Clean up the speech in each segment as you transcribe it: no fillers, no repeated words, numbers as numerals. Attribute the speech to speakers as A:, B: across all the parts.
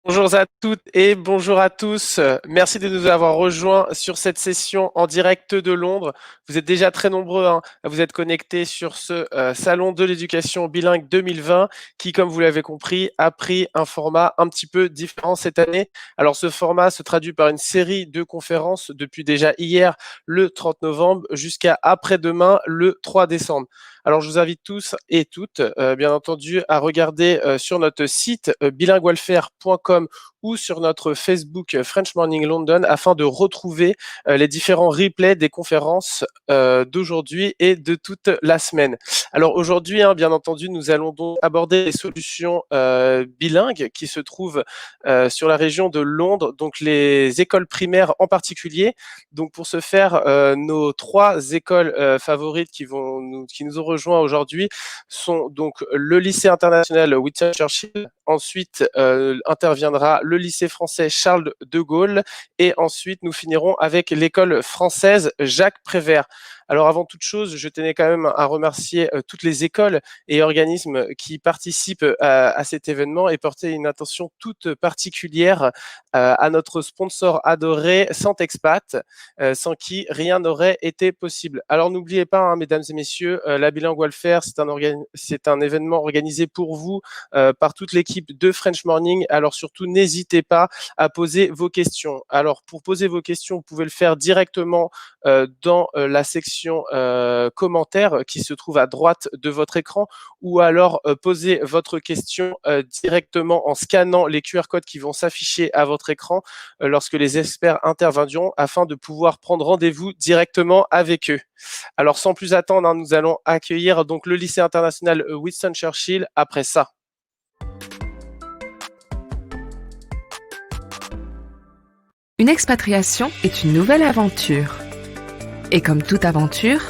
A: Bonjour à toutes et bonjour à tous. Merci de nous avoir rejoints sur cette session en direct de Londres. Vous êtes déjà très nombreux à vous être connectés sur ce salon de l'éducation bilingue 2020 qui, comme vous l'avez compris, a pris un format un petit peu différent cette année. Alors ce format se traduit par une série de conférences depuis déjà hier, le 30 novembre, jusqu'à après-demain, le 3 décembre. Alors, je vous invite tous et toutes, bien entendu, à regarder sur notre site bilingualfaire.com ou sur notre Facebook French Morning London afin de retrouver les différents replays des conférences d'aujourd'hui et de toute la semaine. Alors aujourd'hui, bien entendu, nous allons donc aborder les solutions bilingues qui se trouvent sur la région de Londres, donc les écoles primaires en particulier. Donc pour ce faire, nos trois écoles favorites qui nous ont rejoints aujourd'hui sont donc le lycée international Winston Churchill, ensuite interviendra le lycée français Charles de Gaulle et ensuite nous finirons avec l'école française Jacques Prévert. Alors avant toute chose, je tenais quand même à remercier toutes les écoles et organismes qui participent à cet événement et porter une attention toute particulière à notre sponsor adoré Santexpat, sans qui rien n'aurait été possible. Alors n'oubliez pas, mesdames et messieurs, la Bilingual Fair, c'est un événement organisé pour vous par toute l'équipe de French Morning. Alors surtout, n'hésitez pas à poser vos questions. Alors pour poser vos questions, vous pouvez le faire directement dans la section commentaires qui se trouve à droite de votre écran, ou alors poser votre question directement en scannant les QR codes qui vont s'afficher à votre écran lorsque les experts interviendront afin de pouvoir prendre rendez-vous directement avec eux. Alors sans plus attendre, nous allons accueillir donc le lycée international Winston Churchill après ça.
B: Une expatriation est une nouvelle aventure. Et comme toute aventure,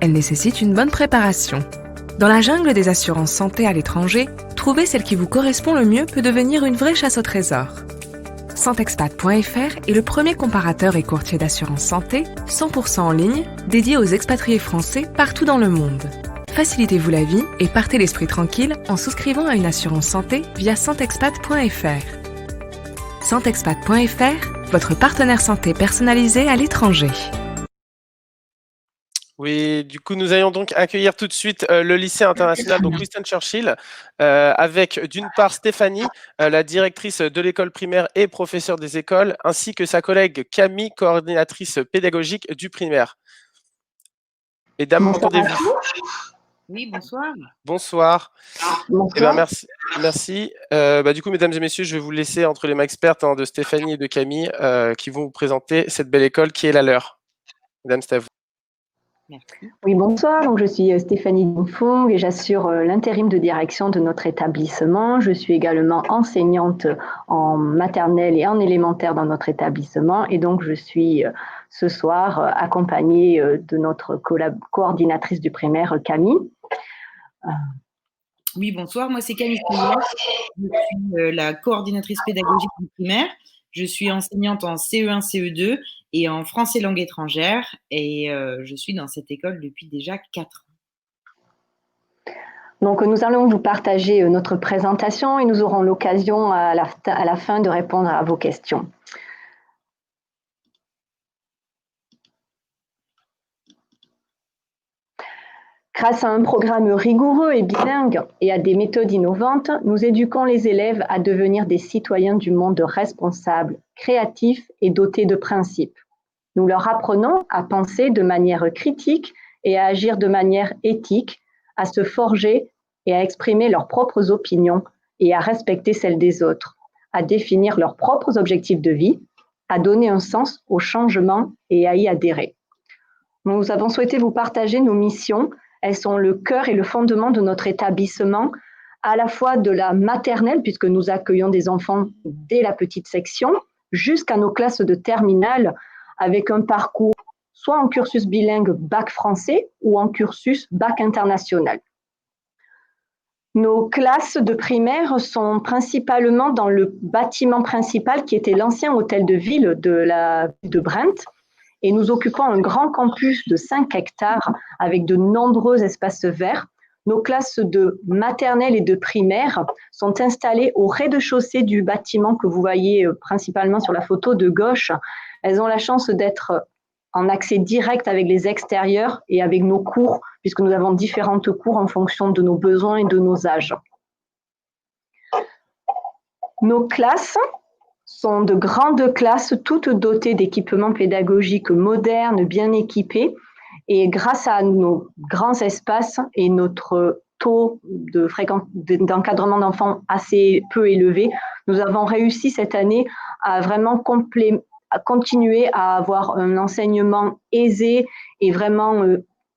B: elle nécessite une bonne préparation. Dans la jungle des assurances santé à l'étranger, trouver celle qui vous correspond le mieux peut devenir une vraie chasse au trésor. Santexpat.fr est le premier comparateur et courtier d'assurance santé 100% en ligne dédié aux expatriés français partout dans le monde. Facilitez-vous la vie et partez l'esprit tranquille en souscrivant à une assurance santé via Santexpat.fr. Santexpat.fr, votre partenaire santé personnalisé à l'étranger.
A: Oui, du coup, nous allons donc accueillir tout de suite le lycée international, donc Winston Churchill, avec d'une part Stéphanie, la directrice de l'école primaire et professeure des écoles, ainsi que sa collègue Camille, coordinatrice pédagogique du primaire. Mesdames, m'entendez-vous?
C: Oui, bonsoir.
A: Bonsoir.
D: Bonsoir.
A: Eh ben, merci. Du coup, mesdames et messieurs, je vais vous laisser entre les mains expertes de Stéphanie et de Camille qui vont vous présenter cette belle école qui est la leur. Mesdames, c'est à vous.
C: Merci.
D: Oui, bonsoir. Donc, je suis Stéphanie Dunfong et j'assure l'intérim de direction de notre établissement. Je suis également enseignante en maternelle et en élémentaire dans notre établissement. Et donc, je suis ce soir accompagnée de notre coordinatrice du primaire, Camille.
C: Oui, bonsoir. Moi, c'est Camille Pouillet. Je suis la coordinatrice pédagogique du primaire. Je suis enseignante en CE1, CE2 et en français langue étrangère. Et je suis dans cette école depuis déjà 4 ans.
D: Donc, nous allons vous partager notre présentation et nous aurons l'occasion à la fin de répondre à vos questions. Grâce à un programme rigoureux et bilingue et à des méthodes innovantes, nous éduquons les élèves à devenir des citoyens du monde responsables, créatifs et dotés de principes. Nous leur apprenons à penser de manière critique et à agir de manière éthique, à se forger et à exprimer leurs propres opinions et à respecter celles des autres, à définir leurs propres objectifs de vie, à donner un sens au changement et à y adhérer. Nous avons souhaité vous partager nos missions. Elles sont le cœur et le fondement de notre établissement, à la fois de la maternelle, puisque nous accueillons des enfants dès la petite section, jusqu'à nos classes de terminale, avec un parcours soit en cursus bilingue bac français ou en cursus bac international. Nos classes de primaire sont principalement dans le bâtiment principal qui était l'ancien hôtel de ville de Brent. Et nous occupons un grand campus de 5 hectares avec de nombreux espaces verts, Nos classes de maternelle et de primaire sont installées au rez-de-chaussée du bâtiment que vous voyez principalement sur la photo de gauche. Elles ont la chance d'être en accès direct avec les extérieurs et avec nos cours, puisque nous avons différentes cours en fonction de nos besoins et de nos âges. Nos classes sont de grandes classes, toutes dotées d'équipements pédagogiques modernes, bien équipés. Et grâce à nos grands espaces et notre taux d'encadrement d'enfants assez peu élevé, nous avons réussi cette année à vraiment continuer à avoir un enseignement aisé et vraiment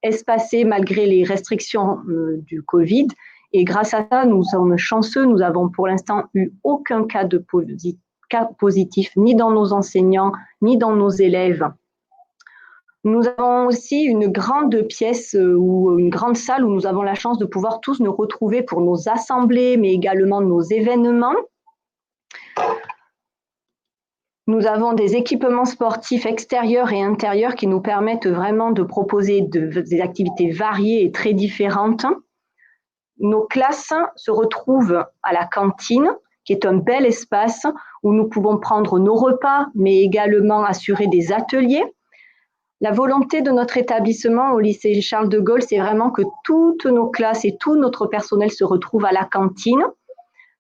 D: espacé malgré les restrictions du Covid. Et grâce à ça, nous sommes chanceux. Nous avons pour l'instant eu aucun cas positif, ni dans nos enseignants, ni dans nos élèves. Nous avons aussi une grande pièce ou une grande salle où nous avons la chance de pouvoir tous nous retrouver pour nos assemblées, mais également nos événements. Nous avons des équipements sportifs extérieurs et intérieurs qui nous permettent vraiment de proposer des activités variées et très différentes. Nos classes se retrouvent à la cantine, qui est un bel espace où nous pouvons prendre nos repas, mais également assurer des ateliers. La volonté de notre établissement au lycée Charles de Gaulle, c'est vraiment que toutes nos classes et tout notre personnel se retrouvent à la cantine.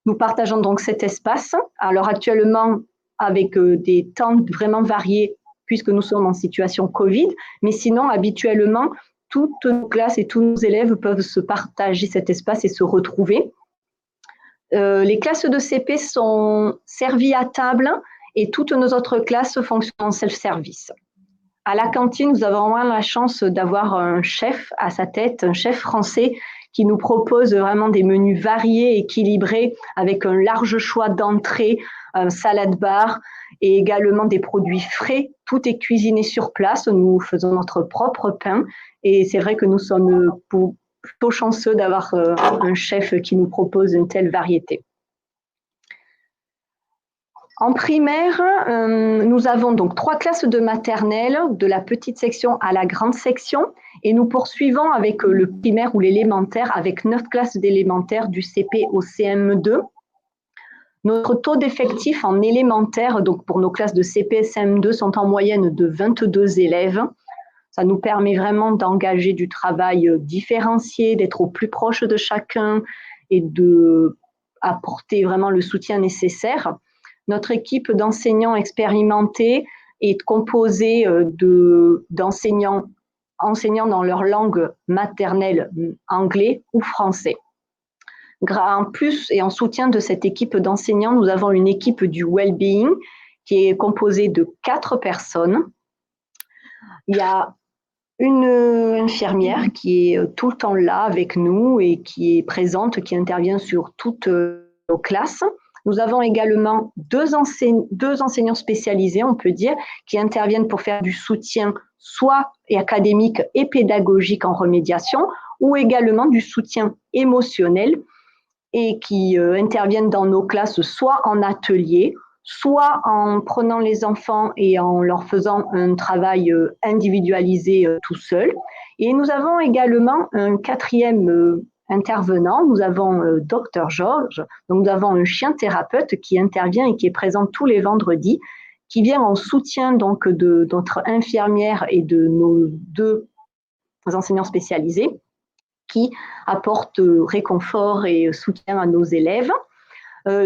D: Nous partageons donc cet espace. Alors actuellement, avec des temps vraiment variés, puisque nous sommes en situation Covid, mais sinon, habituellement, toutes nos classes et tous nos élèves peuvent se partager cet espace et se retrouver. Les classes de CP sont servies à table et toutes nos autres classes fonctionnent en self-service. À la cantine, nous avons vraiment la chance d'avoir un chef à sa tête, un chef français qui nous propose vraiment des menus variés, équilibrés, avec un large choix d'entrées, un salade bar et également des produits frais. Tout est cuisiné sur place. Nous faisons notre propre pain et c'est vrai que nous sommes plutôt chanceux d'avoir un chef qui nous propose une telle variété. En primaire, nous avons donc 3 classes de maternelle, de la petite section à la grande section, et nous poursuivons avec le primaire ou l'élémentaire, avec 9 classes d'élémentaire du CP au CM2. Notre taux d'effectif en élémentaire, donc pour nos classes de CP et CM2, sont en moyenne de 22 élèves. Ça nous permet vraiment d'engager du travail différencié, d'être au plus proche de chacun et d'apporter vraiment le soutien nécessaire. Notre équipe d'enseignants expérimentés est composée d'enseignants enseignant dans leur langue maternelle, anglais ou français. En plus et en soutien de cette équipe d'enseignants, nous avons une équipe du well-being qui est composée de 4 personnes. Il y a une infirmière qui est tout le temps là avec nous et qui est présente, qui intervient sur toutes nos classes. Nous avons également deux enseignants spécialisés, on peut dire, qui interviennent pour faire du soutien soit académique et pédagogique en remédiation, ou également du soutien émotionnel et qui interviennent dans nos classes soit en atelier, soit en prenant les enfants et en leur faisant un travail individualisé tout seul. Et nous avons également un 4e intervenant, nous avons Dr Georges, donc nous avons un chien thérapeute qui intervient et qui est présent tous les vendredis, qui vient en soutien donc de notre infirmière et de nos 2 enseignants spécialisés, qui apportent réconfort et soutien à nos élèves.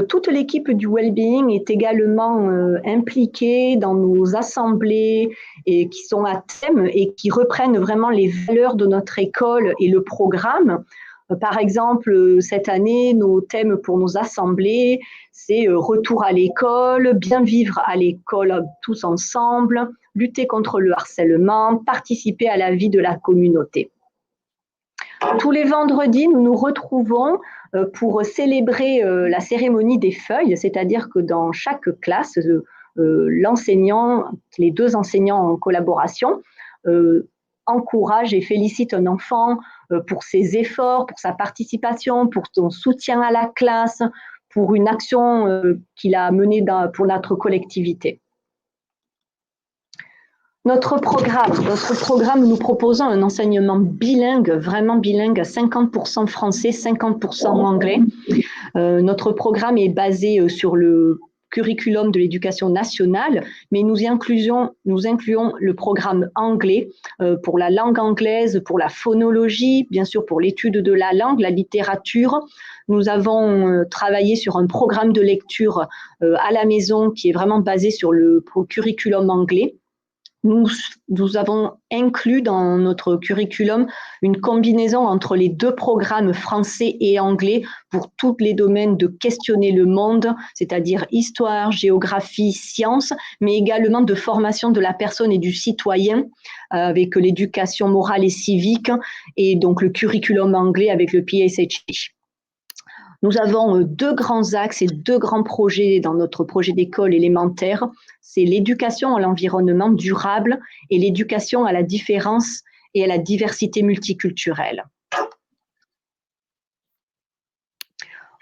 D: Toute l'équipe du well-being est également impliquée dans nos assemblées et qui sont à thème et qui reprennent vraiment les valeurs de notre école et le programme. Par exemple, cette année, nos thèmes pour nos assemblées, c'est retour à l'école, bien vivre à l'école tous ensemble, lutter contre le harcèlement, participer à la vie de la communauté. Tous les vendredis, nous nous retrouvons pour célébrer la cérémonie des feuilles, c'est-à-dire que dans chaque classe, l'enseignant, les 2 enseignants en collaboration, encourage et félicite un enfant pour ses efforts, pour sa participation, pour son soutien à la classe, pour une action qu'il a menée pour notre collectivité. Notre programme, nous proposons un enseignement bilingue, vraiment bilingue, à 50% français, 50% anglais. Notre programme est basé sur le curriculum de l'éducation nationale, mais nous incluons le programme anglais pour la langue anglaise, pour la phonologie, bien sûr pour l'étude de la langue, la littérature. Nous avons travaillé sur un programme de lecture à la maison qui est vraiment basé sur le curriculum anglais. Nous avons inclus dans notre curriculum une combinaison entre les deux programmes français et anglais pour tous les domaines de questionner le monde, c'est-à-dire histoire, géographie, sciences, mais également de formation de la personne et du citoyen avec l'éducation morale et civique et donc le curriculum anglais avec le PSHE. Nous avons deux grands axes et deux grands projets dans notre projet d'école élémentaire. C'est l'éducation à l'environnement durable et l'éducation à la différence et à la diversité multiculturelle.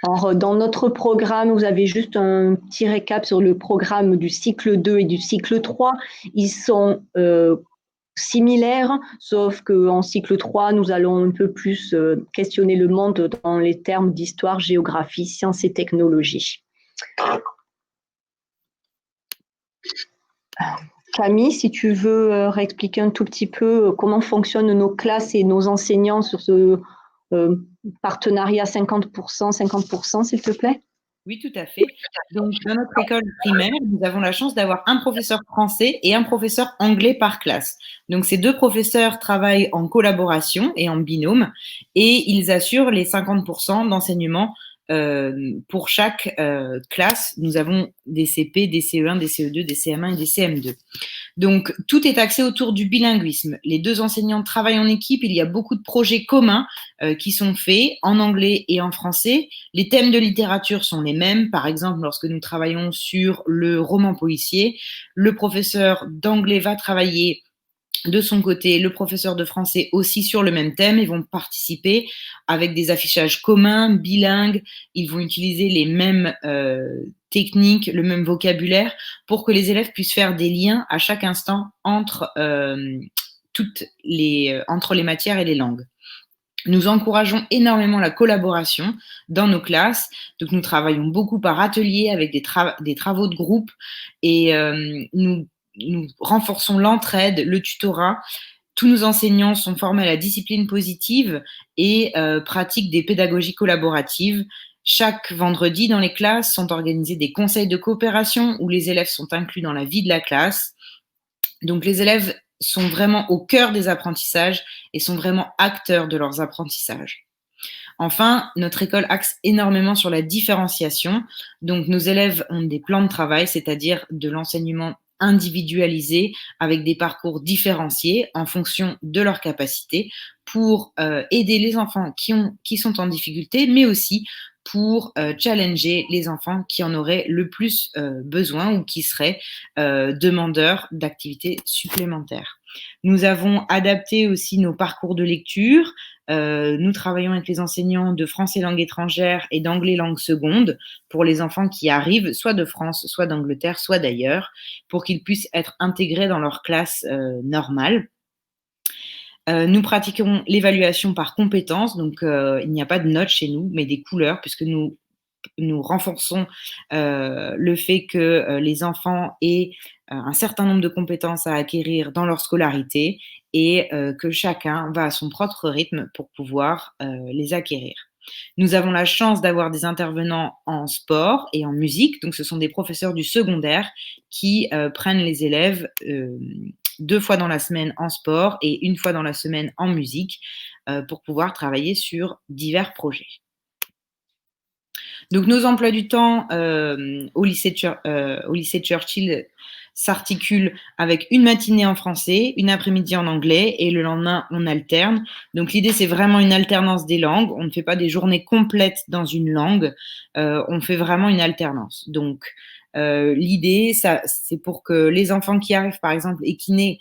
D: Alors, dans notre programme, vous avez juste un petit récap sur le programme du cycle 2 et du cycle 3. Ils sont similaires, sauf qu'en cycle 3, nous allons un peu plus questionner le monde dans les termes d'histoire, géographie, sciences et technologies. Camille, si tu veux réexpliquer un tout petit peu comment fonctionnent nos classes et nos enseignants sur ce partenariat 50%, 50%, s'il te plaît.
C: Oui, tout à fait. Donc, dans notre école primaire, nous avons la chance d'avoir un professeur français et un professeur anglais par classe. Donc, ces deux professeurs travaillent en collaboration et en binôme et ils assurent les 50% d'enseignement pour chaque classe. Nous avons des CP, des CE1, des CE2, des CM1 et des CM2. Donc, tout est axé autour du bilinguisme. Les deux enseignants travaillent en équipe. Il y a beaucoup de projets communs qui sont faits en anglais et en français. Les thèmes de littérature sont les mêmes. Par exemple, lorsque nous travaillons sur le roman policier, le professeur d'anglais va travailler de son côté, le professeur de français aussi sur le même thème. Ils vont participer avec des affichages communs, bilingues. Ils vont utiliser les mêmes techniques, le même vocabulaire pour que les élèves puissent faire des liens à chaque instant entre les matières et les langues. Nous encourageons énormément la collaboration dans nos classes. Donc, nous travaillons beaucoup par atelier avec des travaux de groupe et nous renforçons l'entraide, le tutorat. Tous nos enseignants sont formés à la discipline positive et pratiquent des pédagogies collaboratives. Chaque vendredi, dans les classes, sont organisés des conseils de coopération où les élèves sont inclus dans la vie de la classe. Donc, les élèves sont vraiment au cœur des apprentissages et sont vraiment acteurs de leurs apprentissages. Enfin, notre école axe énormément sur la différenciation. Donc, nos élèves ont des plans de travail, c'est-à-dire de l'enseignement individualisé avec des parcours différenciés en fonction de leurs capacités pour aider les enfants qui sont en difficulté, mais aussi pour challenger les enfants qui en auraient le plus besoin ou qui seraient demandeurs d'activités supplémentaires. Nous avons adapté aussi nos parcours de lecture. Nous travaillons avec les enseignants de français langue étrangère et d'anglais langue seconde pour les enfants qui arrivent soit de France, soit d'Angleterre, soit d'ailleurs, pour qu'ils puissent être intégrés dans leur classe normale. Nous pratiquons l'évaluation par compétences, donc il n'y a pas de notes chez nous, mais des couleurs, puisque nous renforçons le fait que les enfants aient un certain nombre de compétences à acquérir dans leur scolarité et que chacun va à son propre rythme pour pouvoir les acquérir. Nous avons la chance d'avoir des intervenants en sport et en musique, donc ce sont des professeurs du secondaire qui prennent les élèves 2 fois dans la semaine en sport et 1 fois dans la semaine en musique pour pouvoir travailler sur divers projets. Donc, nos emplois du temps au lycée Churchill s'articulent avec une matinée en français, une après-midi en anglais et le lendemain, on alterne. Donc, l'idée, c'est vraiment une alternance des langues. On ne fait pas des journées complètes dans une langue. On fait vraiment une alternance. Donc, l'idée, c'est pour que les enfants qui arrivent, par exemple, et qui n'aient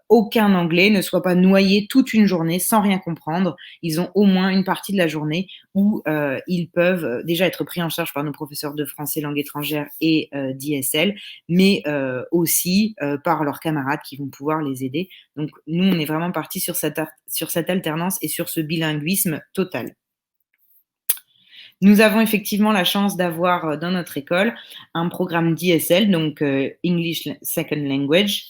C: aucun anglais ne soit pas noyé toute une journée sans rien comprendre. Ils ont au moins une partie de la journée où ils peuvent déjà être pris en charge par nos professeurs de français langue étrangère et d'ISL, mais aussi par leurs camarades qui vont pouvoir les aider. Donc nous, on est vraiment partis sur cette alternance et sur ce bilinguisme total. Nous avons effectivement la chance d'avoir dans notre école un programme d'ISL, donc English Second Language,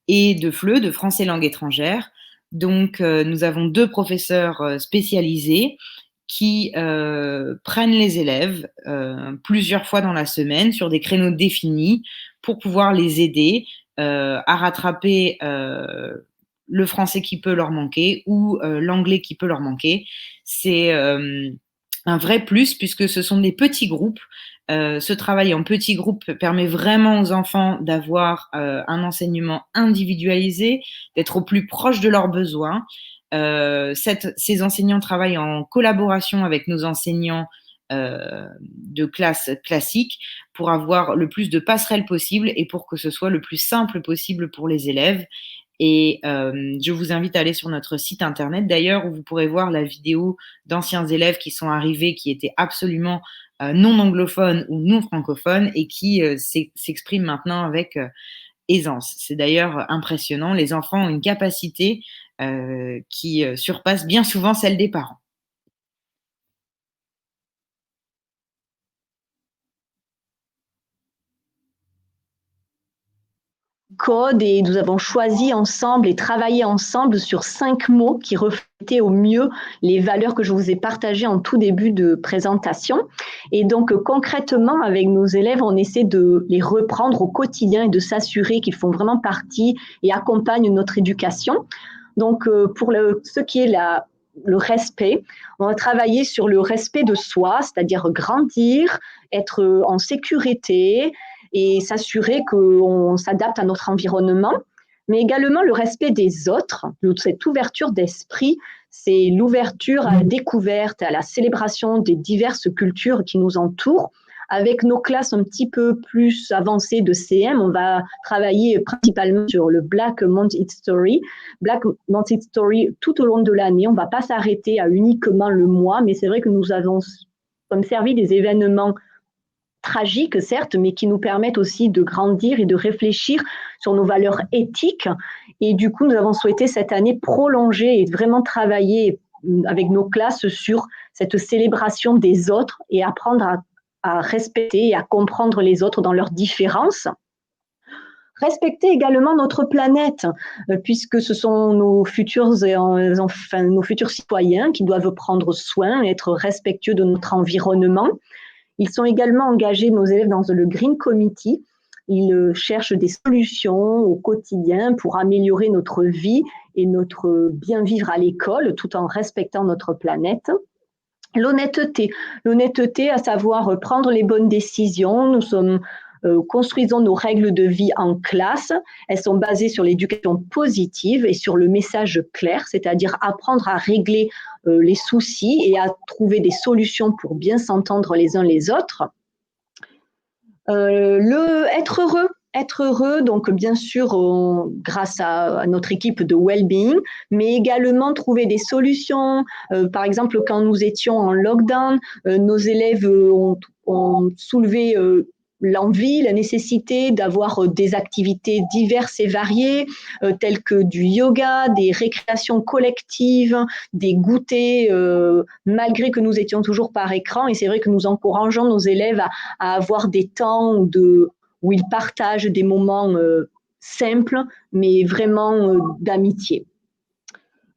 C: et de FLE, de français langue étrangère. Donc, nous avons 2 professeurs spécialisés qui prennent les élèves plusieurs fois dans la semaine sur des créneaux définis pour pouvoir les aider à rattraper le français qui peut leur manquer ou l'anglais qui peut leur manquer. C'est un vrai plus puisque ce sont des petits groupes. Ce travail en petits groupes permet vraiment aux enfants d'avoir un enseignement individualisé, d'être au plus proche de leurs besoins. Ces enseignants travaillent en collaboration avec nos enseignants de classe classique pour avoir le plus de passerelles possible et pour que ce soit le plus simple possible pour les élèves. Et je vous invite à aller sur notre site internet d'ailleurs où vous pourrez voir la vidéo d'anciens élèves qui sont arrivés qui étaient absolument non anglophones ou non francophones et qui s'expriment maintenant avec aisance. C'est d'ailleurs impressionnant. Les enfants ont une capacité qui surpasse bien souvent celle des parents.
D: Code et nous avons choisi ensemble et travaillé ensemble sur 5 mots qui reflétaient au mieux les valeurs que je vous ai partagées en tout début de présentation. Et donc concrètement, avec nos élèves, on essaie de les reprendre au quotidien et de s'assurer qu'ils font vraiment partie et accompagnent notre éducation. Donc pour ce qui est le respect, on va travailler sur le respect de soi, c'est-à-dire grandir, être en sécurité, et s'assurer qu'on s'adapte à notre environnement, mais également le respect des autres, cette ouverture d'esprit, c'est l'ouverture à la découverte, à la célébration des diverses cultures qui nous entourent. Avec nos classes un petit peu plus avancées de CM, on va travailler principalement sur le Black Month History. Black Month History tout au long de l'année, on ne va pas s'arrêter à uniquement le mois, mais c'est vrai que nous avons comme servi des événements tragiques, certes, mais qui nous permettent aussi de grandir et de réfléchir sur nos valeurs éthiques. Et du coup, nous avons souhaité cette année prolonger et vraiment travailler avec nos classes sur cette célébration des autres et apprendre à respecter et à comprendre les autres dans leurs différences. Respecter également notre planète, puisque ce sont nos futurs citoyens qui doivent prendre soin et être respectueux de notre environnement. Ils sont également engagés, nos élèves, dans le Green Committee. Ils cherchent des solutions au quotidien pour améliorer notre vie et notre bien vivre à l'école, tout en respectant notre planète. L'honnêteté, à savoir prendre les bonnes décisions. Nous construisons nos règles de vie en classe. Elles sont basées sur l'éducation positive et sur le message clair, c'est-à-dire apprendre à régler les soucis et à trouver des solutions pour bien s'entendre les uns les autres. Être heureux, donc bien sûr grâce à notre équipe de well-being, mais également trouver des solutions. Par exemple, quand nous étions en lockdown, nos élèves ont soulevé l'envie, la nécessité d'avoir des activités diverses et variées, telles que du yoga, des récréations collectives, des goûters, malgré que nous étions toujours par écran. Et c'est vrai que nous encourageons nos élèves à avoir des temps où ils partagent des moments simples, mais vraiment d'amitié.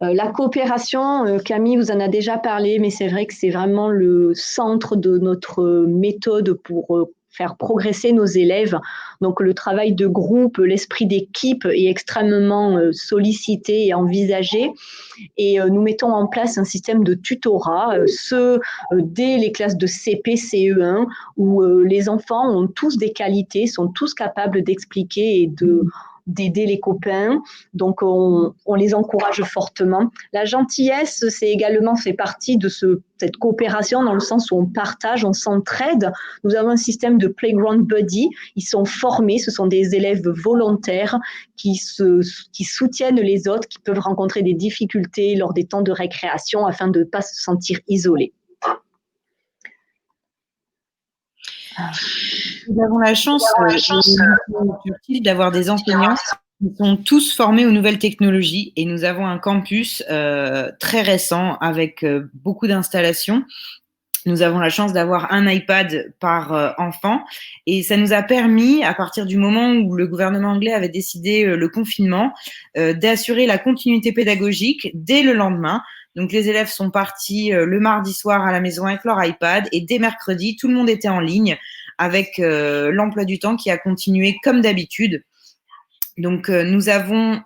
D: La coopération, Camille vous en a déjà parlé, mais c'est vrai que c'est vraiment le centre de notre méthode pour faire progresser nos élèves. Donc le travail de groupe, l'esprit d'équipe est extrêmement sollicité et envisagé. Et nous mettons en place un système de tutorat, dès les classes de CP, CE1, où les enfants ont tous des qualités, sont tous capables d'expliquer et d'aider les copains. Donc, on les encourage fortement. La gentillesse, c'est également fait partie de cette coopération dans le sens où on partage, on s'entraide. Nous avons un système de Playground Buddy. Ils sont formés, ce sont des élèves volontaires qui soutiennent les autres, qui peuvent rencontrer des difficultés lors des temps de récréation afin de ne pas se sentir isolés.
C: Nous avons la chance d'avoir des enseignants qui sont tous formés aux nouvelles technologies et nous avons un campus très récent avec beaucoup d'installations. Nous avons la chance d'avoir un iPad par enfant et ça nous a permis, à partir du moment où le gouvernement anglais avait décidé le confinement, d'assurer la continuité pédagogique dès le lendemain. Donc, les élèves sont partis le mardi soir à la maison avec leur iPad et dès mercredi, tout le monde était en ligne avec l'emploi du temps qui a continué comme d'habitude. Donc, nous avons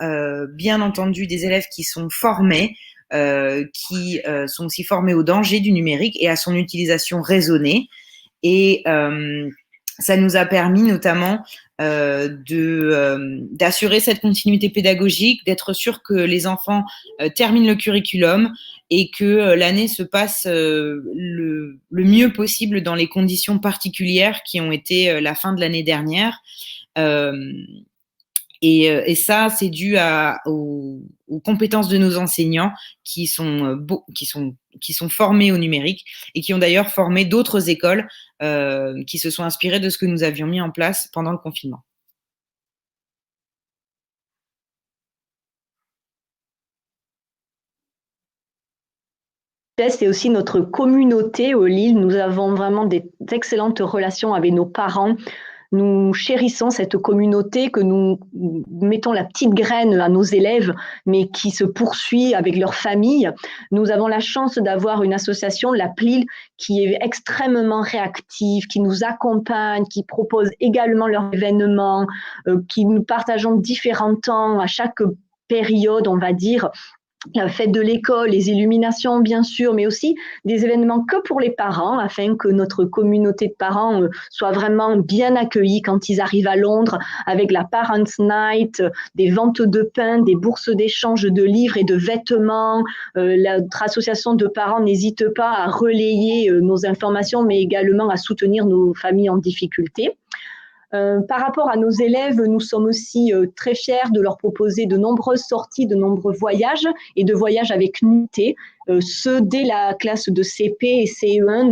C: bien entendu des élèves qui sont formés, qui sont aussi formés au danger du numérique et à son utilisation raisonnée. Et ça nous a permis notamment d'assurer cette continuité pédagogique, d'être sûr que les enfants terminent le curriculum et que l'année se passe le mieux possible dans les conditions particulières qui ont été la fin de l'année dernière. Et ça, c'est dû aux compétences de nos enseignants qui sont formés au numérique et qui ont d'ailleurs formé d'autres écoles qui se sont inspirées de ce que nous avions mis en place pendant le confinement.
D: C'est aussi notre communauté au Lille. Nous avons vraiment d'excellentes relations avec nos parents. Nous chérissons cette communauté, que nous mettons la petite graine à nos élèves, mais qui se poursuit avec leur famille. Nous avons la chance d'avoir une association, la PLIL, qui est extrêmement réactive, qui nous accompagne, qui propose également leurs événements, qui nous partageons différents temps à chaque période, on va dire. La fête de l'école, les illuminations bien sûr, mais aussi des événements que pour les parents afin que notre communauté de parents soit vraiment bien accueillie quand ils arrivent à Londres avec la Parents Night, des ventes de pain, des bourses d'échange de livres et de vêtements. Notre association de parents n'hésite pas à relayer nos informations mais également à soutenir nos familles en difficulté. Par rapport à nos élèves, nous sommes aussi très fiers de leur proposer de nombreuses sorties, de nombreux voyages et de voyages avec nuitée. Ceux dès la classe de CP et CE1,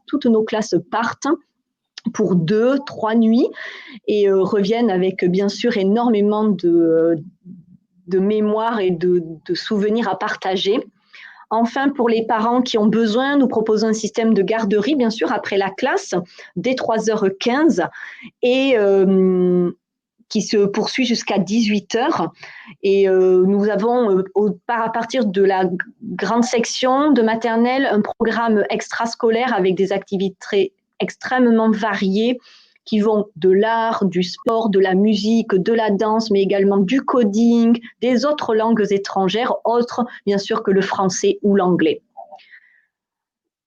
D: toutes nos classes partent pour 2-3 nuits et reviennent avec bien sûr énormément de mémoire et de souvenirs à partager. Enfin, pour les parents qui ont besoin, nous proposons un système de garderie, bien sûr, après la classe, dès 3h15 et qui se poursuit jusqu'à 18h. Et nous avons, à partir de la grande section de maternelle, un programme extrascolaire avec des activités extrêmement variées qui vont de l'art, du sport, de la musique, de la danse, mais également du coding, des autres langues étrangères, autres bien sûr que le français ou l'anglais.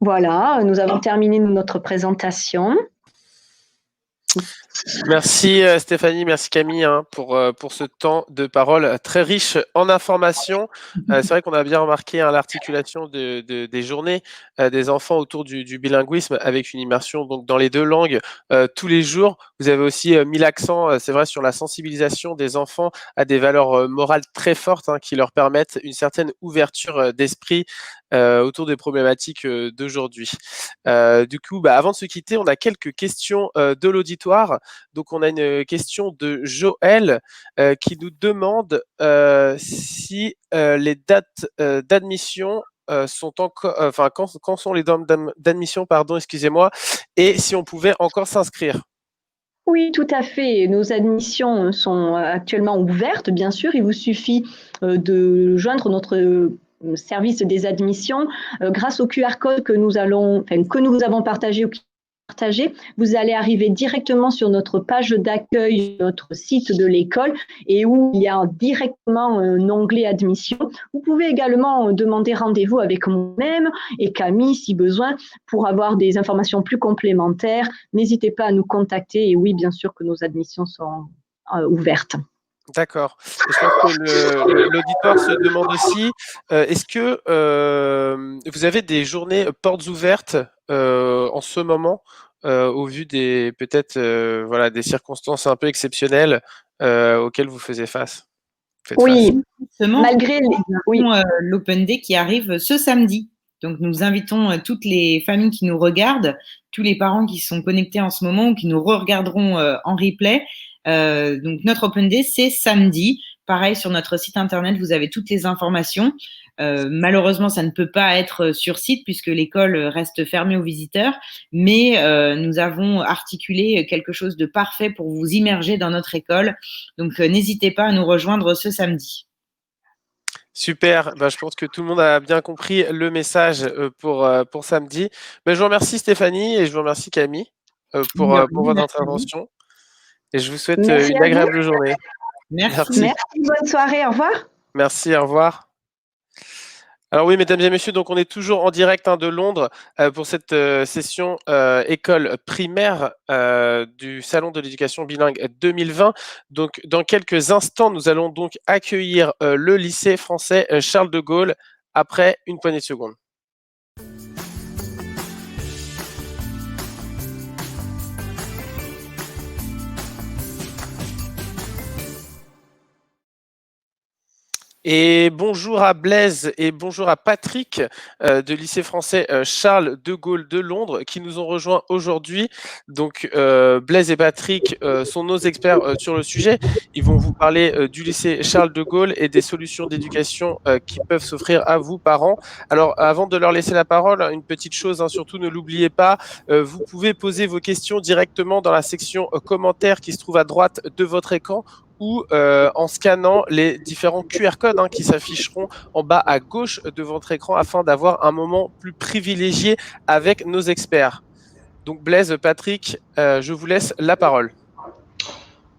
D: Voilà, nous avons terminé notre présentation.
A: Merci Stéphanie, merci Camille pour ce temps de parole très riche en informations. C'est vrai qu'on a bien remarqué l'articulation des journées des enfants autour du bilinguisme avec une immersion donc dans les deux langues tous les jours. Vous avez aussi mis l'accent, c'est vrai, sur la sensibilisation des enfants à des valeurs morales très fortes qui leur permettent une certaine ouverture d'esprit autour des problématiques d'aujourd'hui. Du coup, avant de se quitter, on a quelques questions de l'auditoire. Donc, on a une question de Joël qui nous demande si les dates d'admission sont encore, quand sont les dates d'admission, pardon, excusez-moi, et si on pouvait encore s'inscrire.
D: Oui, tout à fait. Nos admissions sont actuellement ouvertes, bien sûr. Il vous suffit de joindre notre service des admissions grâce au QR code que nous avons partagé vous allez arriver directement sur notre page d'accueil, notre site de l'école et où il y a directement un onglet admission. Vous pouvez également demander rendez-vous avec moi-même et Camille si besoin pour avoir des informations plus complémentaires. N'hésitez pas à nous contacter et oui, bien sûr que nos admissions sont ouvertes.
A: D'accord. Et je pense que l'auditoire se demande aussi, est-ce que vous avez des journées portes ouvertes en ce moment, au vu des peut-être voilà, des circonstances un peu exceptionnelles auxquelles vous faites face?
D: Oui,
C: Justement,
D: malgré les...
C: nous
D: Oui,
C: avons l'Open Day qui arrive ce samedi. Donc, nous invitons toutes les familles qui nous regardent, tous les parents qui sont connectés en ce moment ou qui nous re-regarderont en replay. Donc, notre Open Day, c'est samedi. Pareil, sur notre site internet, vous avez toutes les informations. Malheureusement, ça ne peut pas être sur site puisque l'école reste fermée aux visiteurs, mais nous avons articulé quelque chose de parfait pour vous immerger dans notre école. Donc, n'hésitez pas à nous rejoindre ce samedi.
A: Super, bah, je pense que tout le monde a bien compris le message pour samedi. Bah, je vous remercie Stéphanie et je vous remercie Camille pour votre
C: Merci à vous.
A: intervention et je vous souhaite
D: merci
A: une
D: à vous.
A: agréable journée.
C: Merci.
A: Merci.
D: Merci, bonne soirée, au revoir.
A: Merci, au revoir. Alors oui, mesdames et messieurs, donc on est toujours en direct de Londres pour cette session école primaire du Salon de l'éducation bilingue 2020. Donc dans quelques instants, nous allons donc accueillir le lycée français Charles de Gaulle après une poignée de secondes. Et bonjour à Blaise et bonjour à Patrick de lycée français Charles de Gaulle de Londres qui nous ont rejoints aujourd'hui. Donc Blaise et Patrick sont nos experts sur le sujet. Ils vont vous parler du lycée Charles de Gaulle et des solutions d'éducation qui peuvent s'offrir à vous, parents. Alors avant de leur laisser la parole, une petite chose, surtout ne l'oubliez pas, vous pouvez poser vos questions directement dans la section commentaires qui se trouve à droite de votre écran ou en scannant les différents QR codes qui s'afficheront en bas à gauche de votre écran afin d'avoir un moment plus privilégié avec nos experts. Donc Blaise, Patrick, je vous laisse la parole.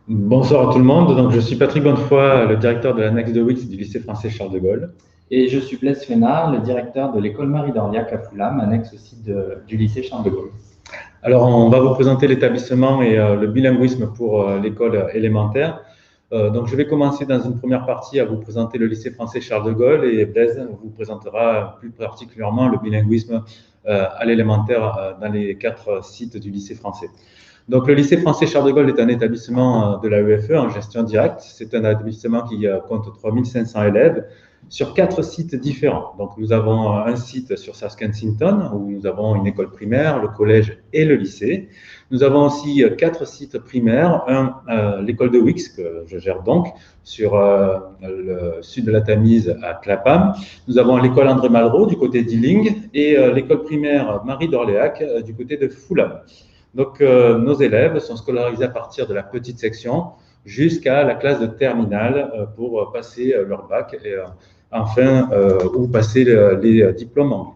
E: Bonsoir à tout le monde. Donc, je suis Patrick Bonnefoy, le directeur de l'annexe de Wix du lycée français Charles de Gaulle.
F: Et je suis Blaise Fénard, le directeur de l'école Marie d'Orliac à Fulham, annexe aussi du lycée Charles de Gaulle.
E: Alors, on va vous présenter l'établissement et le bilinguisme pour l'école élémentaire. Donc, je vais commencer dans une première partie à vous présenter le lycée français Charles de Gaulle et Blaise vous présentera plus particulièrement le bilinguisme à l'élémentaire dans les 4 sites du lycée français. Donc, le lycée français Charles de Gaulle est un établissement de la UFE en gestion directe. C'est un établissement qui compte 3500 élèves sur 4 sites différents. Donc, nous avons un site sur South Kensington où nous avons une école primaire, le collège et le lycée. Nous avons aussi 4 sites primaires, l'école de Wix que je gère donc sur le sud de la Tamise à Clapham. Nous avons l'école André Malraux du côté d'Ealing et l'école primaire Marie d'Orléac du côté de Fulham. Donc, nos élèves sont scolarisés à partir de la petite section jusqu'à la classe de terminale pour passer leur bac et ou passer les diplômes anglais.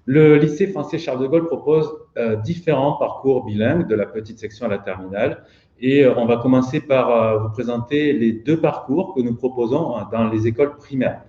E: Le lycée français Charles de Gaulle propose différents parcours bilingues de la petite section à la terminale et on va commencer par vous présenter les 2 parcours que nous proposons dans les écoles primaires.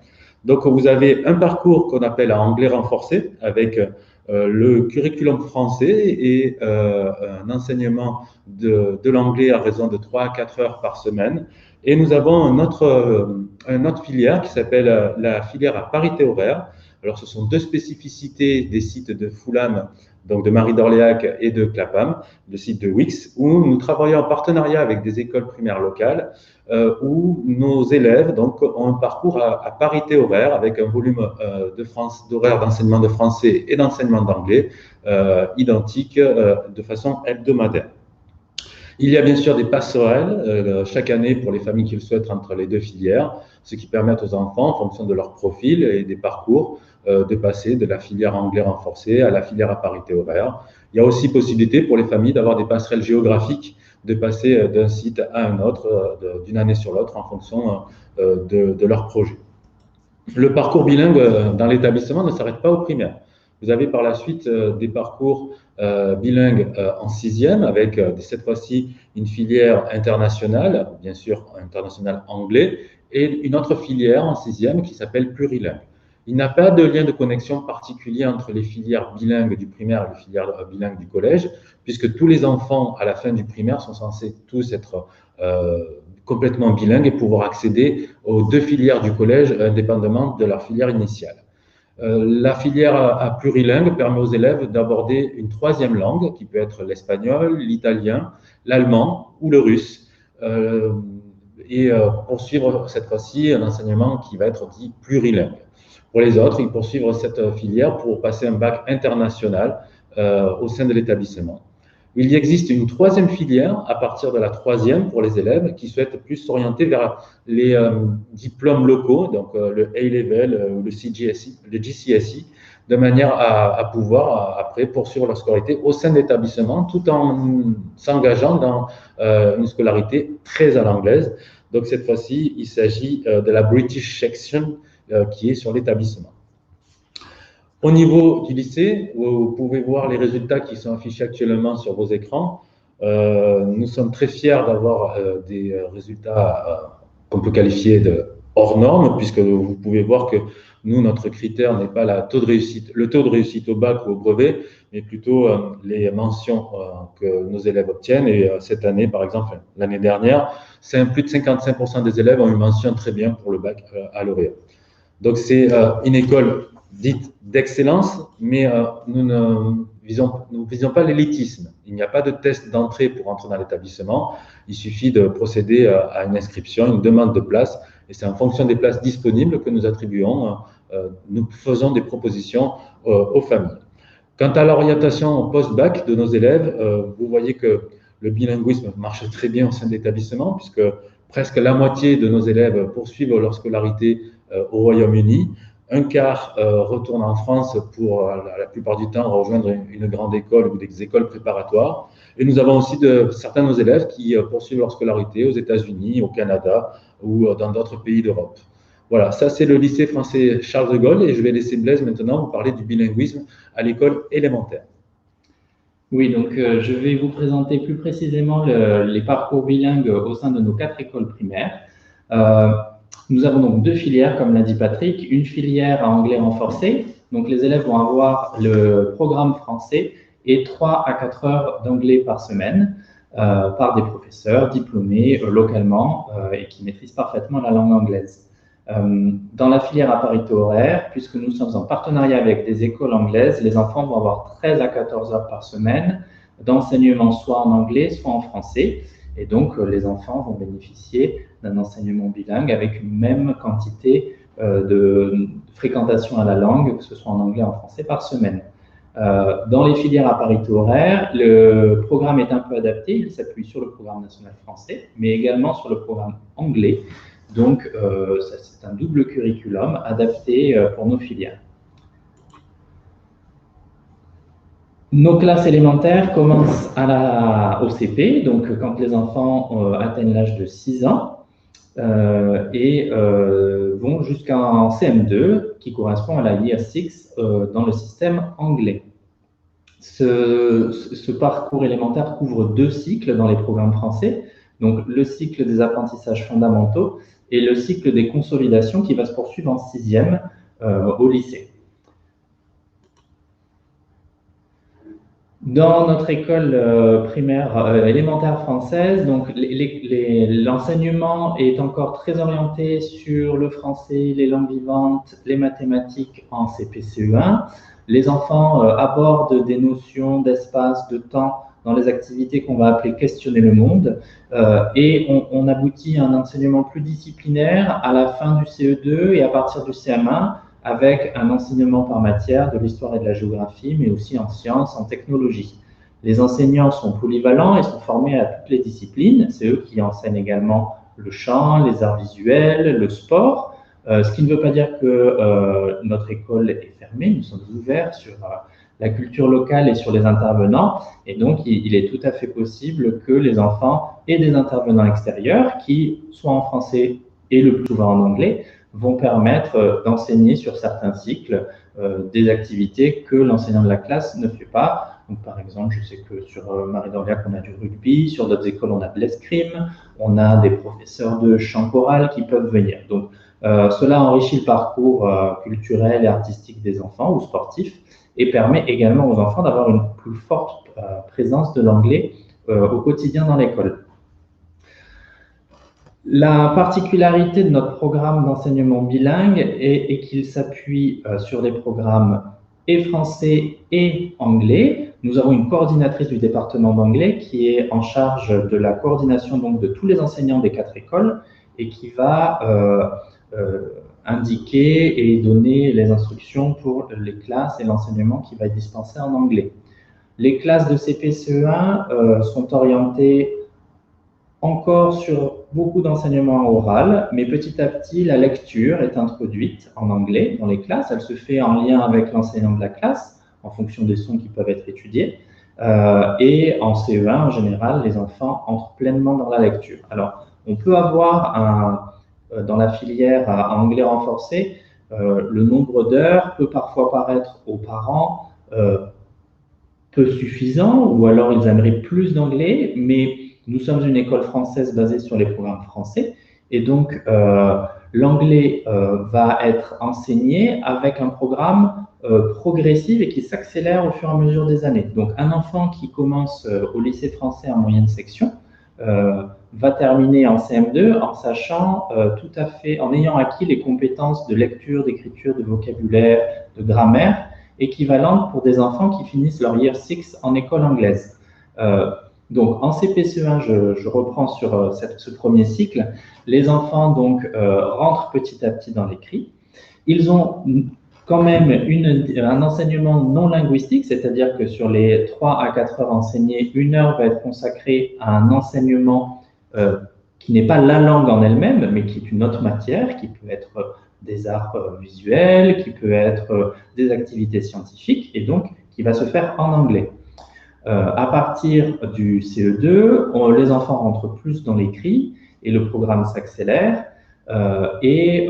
E: Donc, vous avez un parcours qu'on appelle à anglais renforcé avec le curriculum français et un enseignement de l'anglais à raison de 3 à 4 heures par semaine. Et nous avons une autre filière qui s'appelle la filière à parité horaire. Alors, ce sont 2 spécificités des sites de Fulham, donc de Marie d'Orléac et de Clapham, le site de Wix, où nous travaillons en partenariat avec des écoles primaires locales, où nos élèves donc, ont un parcours à parité horaire avec un volume d'horaire d'enseignement de français et d'enseignement d'anglais identique de façon hebdomadaire. Il y a bien sûr des passerelles chaque année pour les familles qui le souhaitent entre les 2 filières, ce qui permet aux enfants, en fonction de leur profil et des parcours, de passer de la filière anglais renforcée à la filière à parité horaire. Il y a aussi possibilité pour les familles d'avoir des passerelles géographiques, de passer d'un site à un autre, d'une année sur l'autre, en fonction de leur projet. Le parcours bilingue dans l'établissement ne s'arrête pas au primaire. Vous avez par la suite des parcours bilingues en 6e avec cette fois-ci une filière internationale, bien sûr internationale anglais, et une autre filière en 6e qui s'appelle plurilingue. Il n'y a pas de lien de connexion particulier entre les filières bilingues du primaire et les filières bilingues du collège, puisque tous les enfants à la fin du primaire sont censés tous être complètement bilingues et pouvoir accéder aux 2 filières du collège indépendamment de leur filière initiale. La filière à plurilingue permet aux élèves d'aborder une 3e langue qui peut être l'espagnol, l'italien, l'allemand ou le russe et poursuivre cette fois-ci un enseignement qui va être dit plurilingue. Pour les autres, ils poursuivent cette filière pour passer un bac international au sein de l'établissement. Il y existe une 3e filière à partir de la 3e pour les élèves qui souhaitent plus s'orienter vers les diplômes locaux, donc le A-Level ou le GCSE, de manière à pouvoir après poursuivre leur scolarité au sein de l'établissement tout en s'engageant dans une scolarité très à l'anglaise. Donc cette fois-ci, il s'agit de la British Section qui est sur l'établissement. Au niveau du lycée, vous pouvez voir les résultats qui sont affichés actuellement sur vos écrans. Nous sommes très fiers d'avoir des résultats qu'on peut qualifier de hors normes, puisque vous pouvez voir que nous, notre critère n'est pas le taux de réussite au bac ou au brevet, mais plutôt les mentions que nos élèves obtiennent. Et cette année, par exemple, l'année dernière, plus de 55% des élèves ont eu mention très bien pour le bac à lauréat. Donc, c'est une école dite d'excellence, mais nous ne visons pas l'élitisme. Il n'y a pas de test d'entrée pour entrer dans l'établissement. Il suffit de procéder à une inscription, une demande de place, et c'est en fonction des places disponibles que nous attribuons. Nous faisons des propositions aux familles. Quant à l'orientation post-bac de nos élèves, vous voyez que le bilinguisme marche très bien au sein de l'établissement, puisque presque la moitié de nos élèves poursuivent leur scolarité au Royaume-Uni. Un quart retourne en France pour, la plupart du temps, rejoindre une grande école ou des écoles préparatoires. Et nous avons aussi certains de nos élèves qui poursuivent leur scolarité aux États-Unis, au Canada ou dans d'autres pays d'Europe. Voilà, ça c'est le lycée français Charles de Gaulle et je vais laisser Blaise maintenant vous parler du bilinguisme à l'école élémentaire.
F: Oui, donc je vais vous présenter plus précisément les parcours bilingues au sein de nos 4 écoles primaires. Nous avons donc 2 filières, comme l'a dit Patrick, une filière à anglais renforcé, donc les élèves vont avoir le programme français et 3 à 4 heures d'anglais par semaine par des professeurs diplômés localement et qui maîtrisent parfaitement la langue anglaise. Dans la filière à parité horaire, puisque nous sommes en partenariat avec des écoles anglaises, les enfants vont avoir 13 à 14 heures par semaine d'enseignement soit en anglais, soit en français. Et donc, les enfants vont bénéficier d'un enseignement bilingue avec une même quantité de fréquentation à la langue, que ce soit en anglais ou en français, par semaine. Dans les filières à parité horaire, le programme est un peu adapté. Il s'appuie sur le programme national français, mais également sur le programme anglais. Donc, c'est un double curriculum adapté pour nos filières. Nos classes élémentaires commencent au CP, donc quand les enfants atteignent l'âge de 6 ans, et vont jusqu'en CM2, qui correspond à la Year 6 dans le système anglais. Ce parcours élémentaire couvre 2 cycles dans les programmes français, donc le cycle des apprentissages fondamentaux et le cycle des consolidations qui va se poursuivre en 6e au lycée. Dans notre école primaire élémentaire française, donc l'enseignement est encore très orienté sur le français, les langues vivantes, les mathématiques en CP-CE1. Les enfants abordent des notions d'espace, de temps dans les activités qu'on va appeler questionner le monde et on aboutit à un enseignement plus disciplinaire à la fin du CE2 et à partir du CM1 avec un enseignement par matière de l'histoire et de la géographie, mais aussi en sciences, en technologie. Les enseignants sont polyvalents et sont formés à toutes les disciplines. C'est eux qui enseignent également le chant, les arts visuels, le sport, ce qui ne veut pas dire que notre école est fermée. Nous sommes ouverts sur la culture locale et sur les intervenants. Et donc, il est tout à fait possible que les enfants aient des intervenants extérieurs qui, soit en français et le plus souvent en anglais, vont permettre d'enseigner sur certains cycles des activités que l'enseignant de la classe ne fait pas. Donc, par exemple, je sais que sur Marie d'Orléac, on a du rugby, sur d'autres écoles, on a de l'escrime, on a des professeurs de chant choral qui peuvent venir. Donc, cela enrichit le parcours culturel et artistique des enfants ou sportifs et permet également aux enfants d'avoir une plus forte présence de l'anglais au quotidien dans l'école. La particularité de notre programme d'enseignement bilingue est qu'il s'appuie sur des programmes et français et anglais. Nous avons une coordinatrice du département d'anglais qui est en charge de la coordination donc, de tous les enseignants des 4 écoles et qui va indiquer et donner les instructions pour les classes et l'enseignement qui va être dispensé en anglais. Les classes de CP-CE1 sont orientées encore sur beaucoup d'enseignement oral, mais petit à petit, la lecture est introduite en anglais dans les classes. Elle se fait en lien avec l'enseignant de la classe, en fonction des sons qui peuvent être étudiés. Et en CE1, en général, les enfants entrent pleinement dans la lecture. Alors, on peut avoir dans la filière à anglais renforcé, le nombre d'heures peut parfois paraître aux parents peu suffisant, ou alors ils aimeraient plus d'anglais, mais nous sommes une école française basée sur les programmes français, et donc l'anglais va être enseigné avec un programme progressif et qui s'accélère au fur et à mesure des années. Donc un enfant qui commence au lycée français en moyenne section va terminer en CM2 en sachant tout à fait, en ayant acquis les compétences de lecture, d'écriture, de vocabulaire, de grammaire, équivalentes pour des enfants qui finissent leur Year 6 en école anglaise. Donc, en CP-CE1, je reprends sur ce premier cycle. Les enfants donc rentrent petit à petit dans l'écrit. Ils ont quand même un enseignement non linguistique, c'est-à-dire que sur les 3 à 4 heures enseignées, 1 heure va être consacrée à un enseignement qui n'est pas la langue en elle-même, mais qui est une autre matière, qui peut être des arts visuels, qui peut être des activités scientifiques, et donc qui va se faire en anglais. À partir du CE2, les enfants rentrent plus dans l'écrit et le programme s'accélère et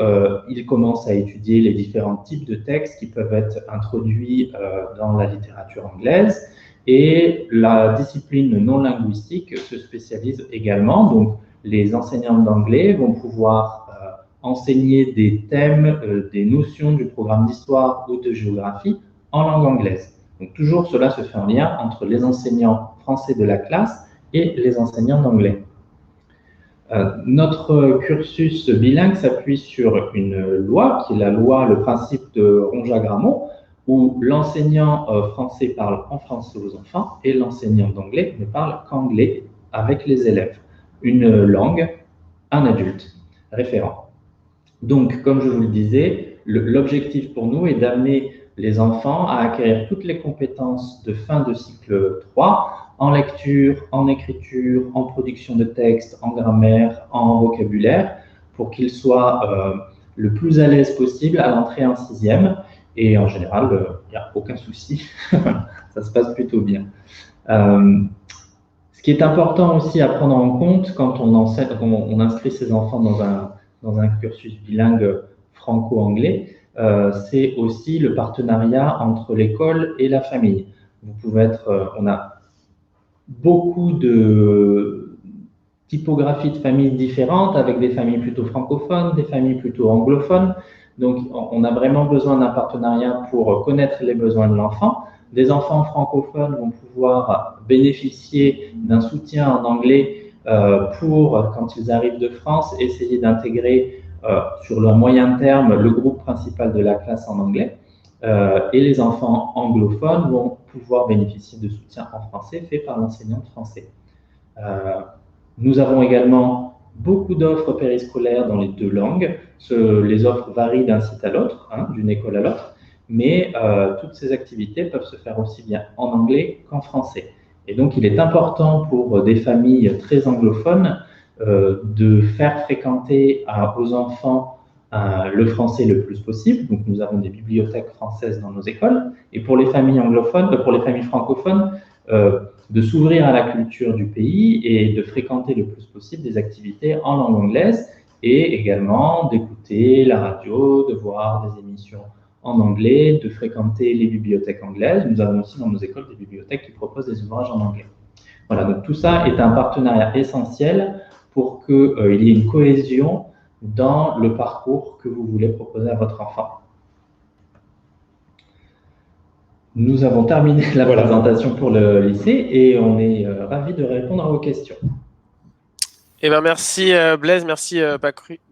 F: ils commencent à étudier les différents types de textes qui peuvent être introduits dans la littérature anglaise, et la discipline non linguistique se spécialise également. Donc, les enseignants d'anglais vont pouvoir enseigner des thèmes, des notions du programme d'histoire ou de géographie en langue anglaise. Donc toujours cela se fait en lien entre les enseignants français de la classe et les enseignants d'anglais. Notre cursus bilingue s'appuie sur une loi, qui est la loi, le principe de Ronja-Grammont, où l'enseignant français parle en français aux enfants et l'enseignant d'anglais ne parle qu'anglais avec les élèves. Une langue, un adulte référent. Donc, comme je vous le disais, l'objectif pour nous est d'amener les enfants à acquérir toutes les compétences de fin de cycle 3 en lecture, en écriture, en production de texte, en grammaire, en vocabulaire, pour qu'ils soient le plus à l'aise possible à l'entrée en 6e. Et en général, il n'y a aucun souci, ça se passe plutôt bien. Ce qui est important aussi à prendre en compte quand on inscrit ses enfants dans un cursus bilingue franco-anglais, c'est aussi le partenariat entre l'école et la famille. Vous pouvez être, on a beaucoup de typographies de familles différentes, avec des familles plutôt francophones, des familles plutôt anglophones. Donc, on a vraiment besoin d'un partenariat pour connaître les besoins de l'enfant. Des enfants francophones vont pouvoir bénéficier d'un soutien en anglais pour, quand ils arrivent de France, essayer d'intégrer sur le moyen terme le groupe principal de la classe en anglais. Et les enfants anglophones vont pouvoir bénéficier de soutien en français fait par l'enseignant de français. Nous avons également beaucoup d'offres périscolaires dans les 2 langues. Les offres varient d'un site à l'autre, d'une école à l'autre, mais toutes ces activités peuvent se faire aussi bien en anglais qu'en français. Et donc, il est important pour des familles très anglophones de faire fréquenter aux enfants le français le plus possible. Donc, nous avons des bibliothèques françaises dans nos écoles. Et pour les familles anglophones, pour les familles francophones, de s'ouvrir à la culture du pays et de fréquenter le plus possible des activités en langue anglaise, et également d'écouter la radio, de voir des émissions en anglais, de fréquenter les bibliothèques anglaises. Nous avons aussi dans nos écoles des bibliothèques qui proposent des ouvrages en anglais. Voilà, donc tout ça est un partenariat essentiel pour qu'il y ait une cohésion dans le parcours que vous voulez proposer à votre enfant. Nous avons terminé la présentation pour le lycée et on est ravis de répondre à vos questions.
A: Eh ben merci Blaise, merci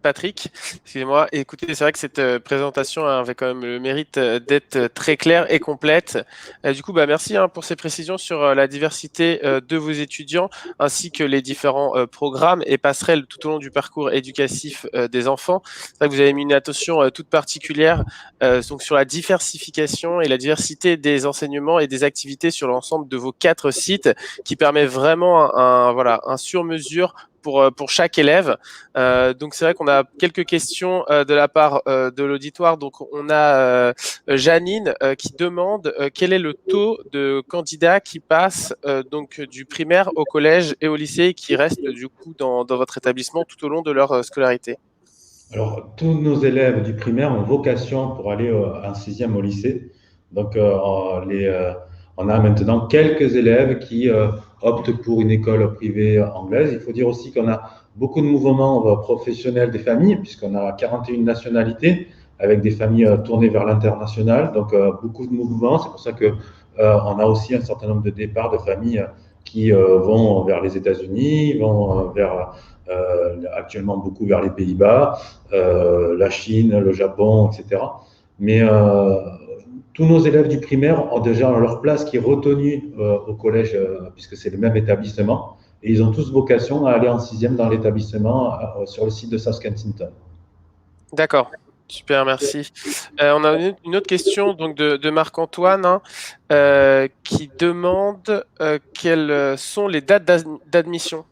A: Patrick. Excusez-moi. Et écoutez, c'est vrai que cette présentation avait quand même le mérite d'être très claire et complète. Du coup, merci pour ces précisions sur la diversité de vos étudiants ainsi que les différents programmes et passerelles tout au long du parcours éducatif des enfants. C'est vrai que vous avez mis une attention toute particulière donc sur la diversification et la diversité des enseignements et des activités sur l'ensemble de vos 4 sites qui permet vraiment un sur-mesure pour chaque élève. Donc c'est vrai qu'on a quelques questions de la part de l'auditoire. Donc on a Janine qui demande quel est le taux de candidats qui passent donc du primaire au collège et au lycée et qui restent du coup dans votre établissement tout au long de leur scolarité.
E: Alors, tous nos élèves du primaire ont vocation pour aller en sixième au lycée. Donc, on a maintenant quelques élèves qui optent pour une école privée anglaise. Il faut dire aussi qu'on a beaucoup de mouvements professionnels des familles, puisqu'on a 41 nationalités, avec des familles tournées vers l'international. Donc, beaucoup de mouvements. C'est pour ça qu'on a aussi un certain nombre de départs de familles qui vont vers les États-Unis, vont actuellement beaucoup vers les Pays-Bas, la Chine, le Japon, etc. Mais tous nos élèves du primaire ont déjà leur place qui est retenue au collège, puisque c'est le même établissement, et ils ont tous vocation à aller en sixième dans l'établissement sur le site de South Kensington.
A: D'accord. Super, merci. On a une autre question donc de Marc-Antoine qui demande quelles sont les dates d'admission.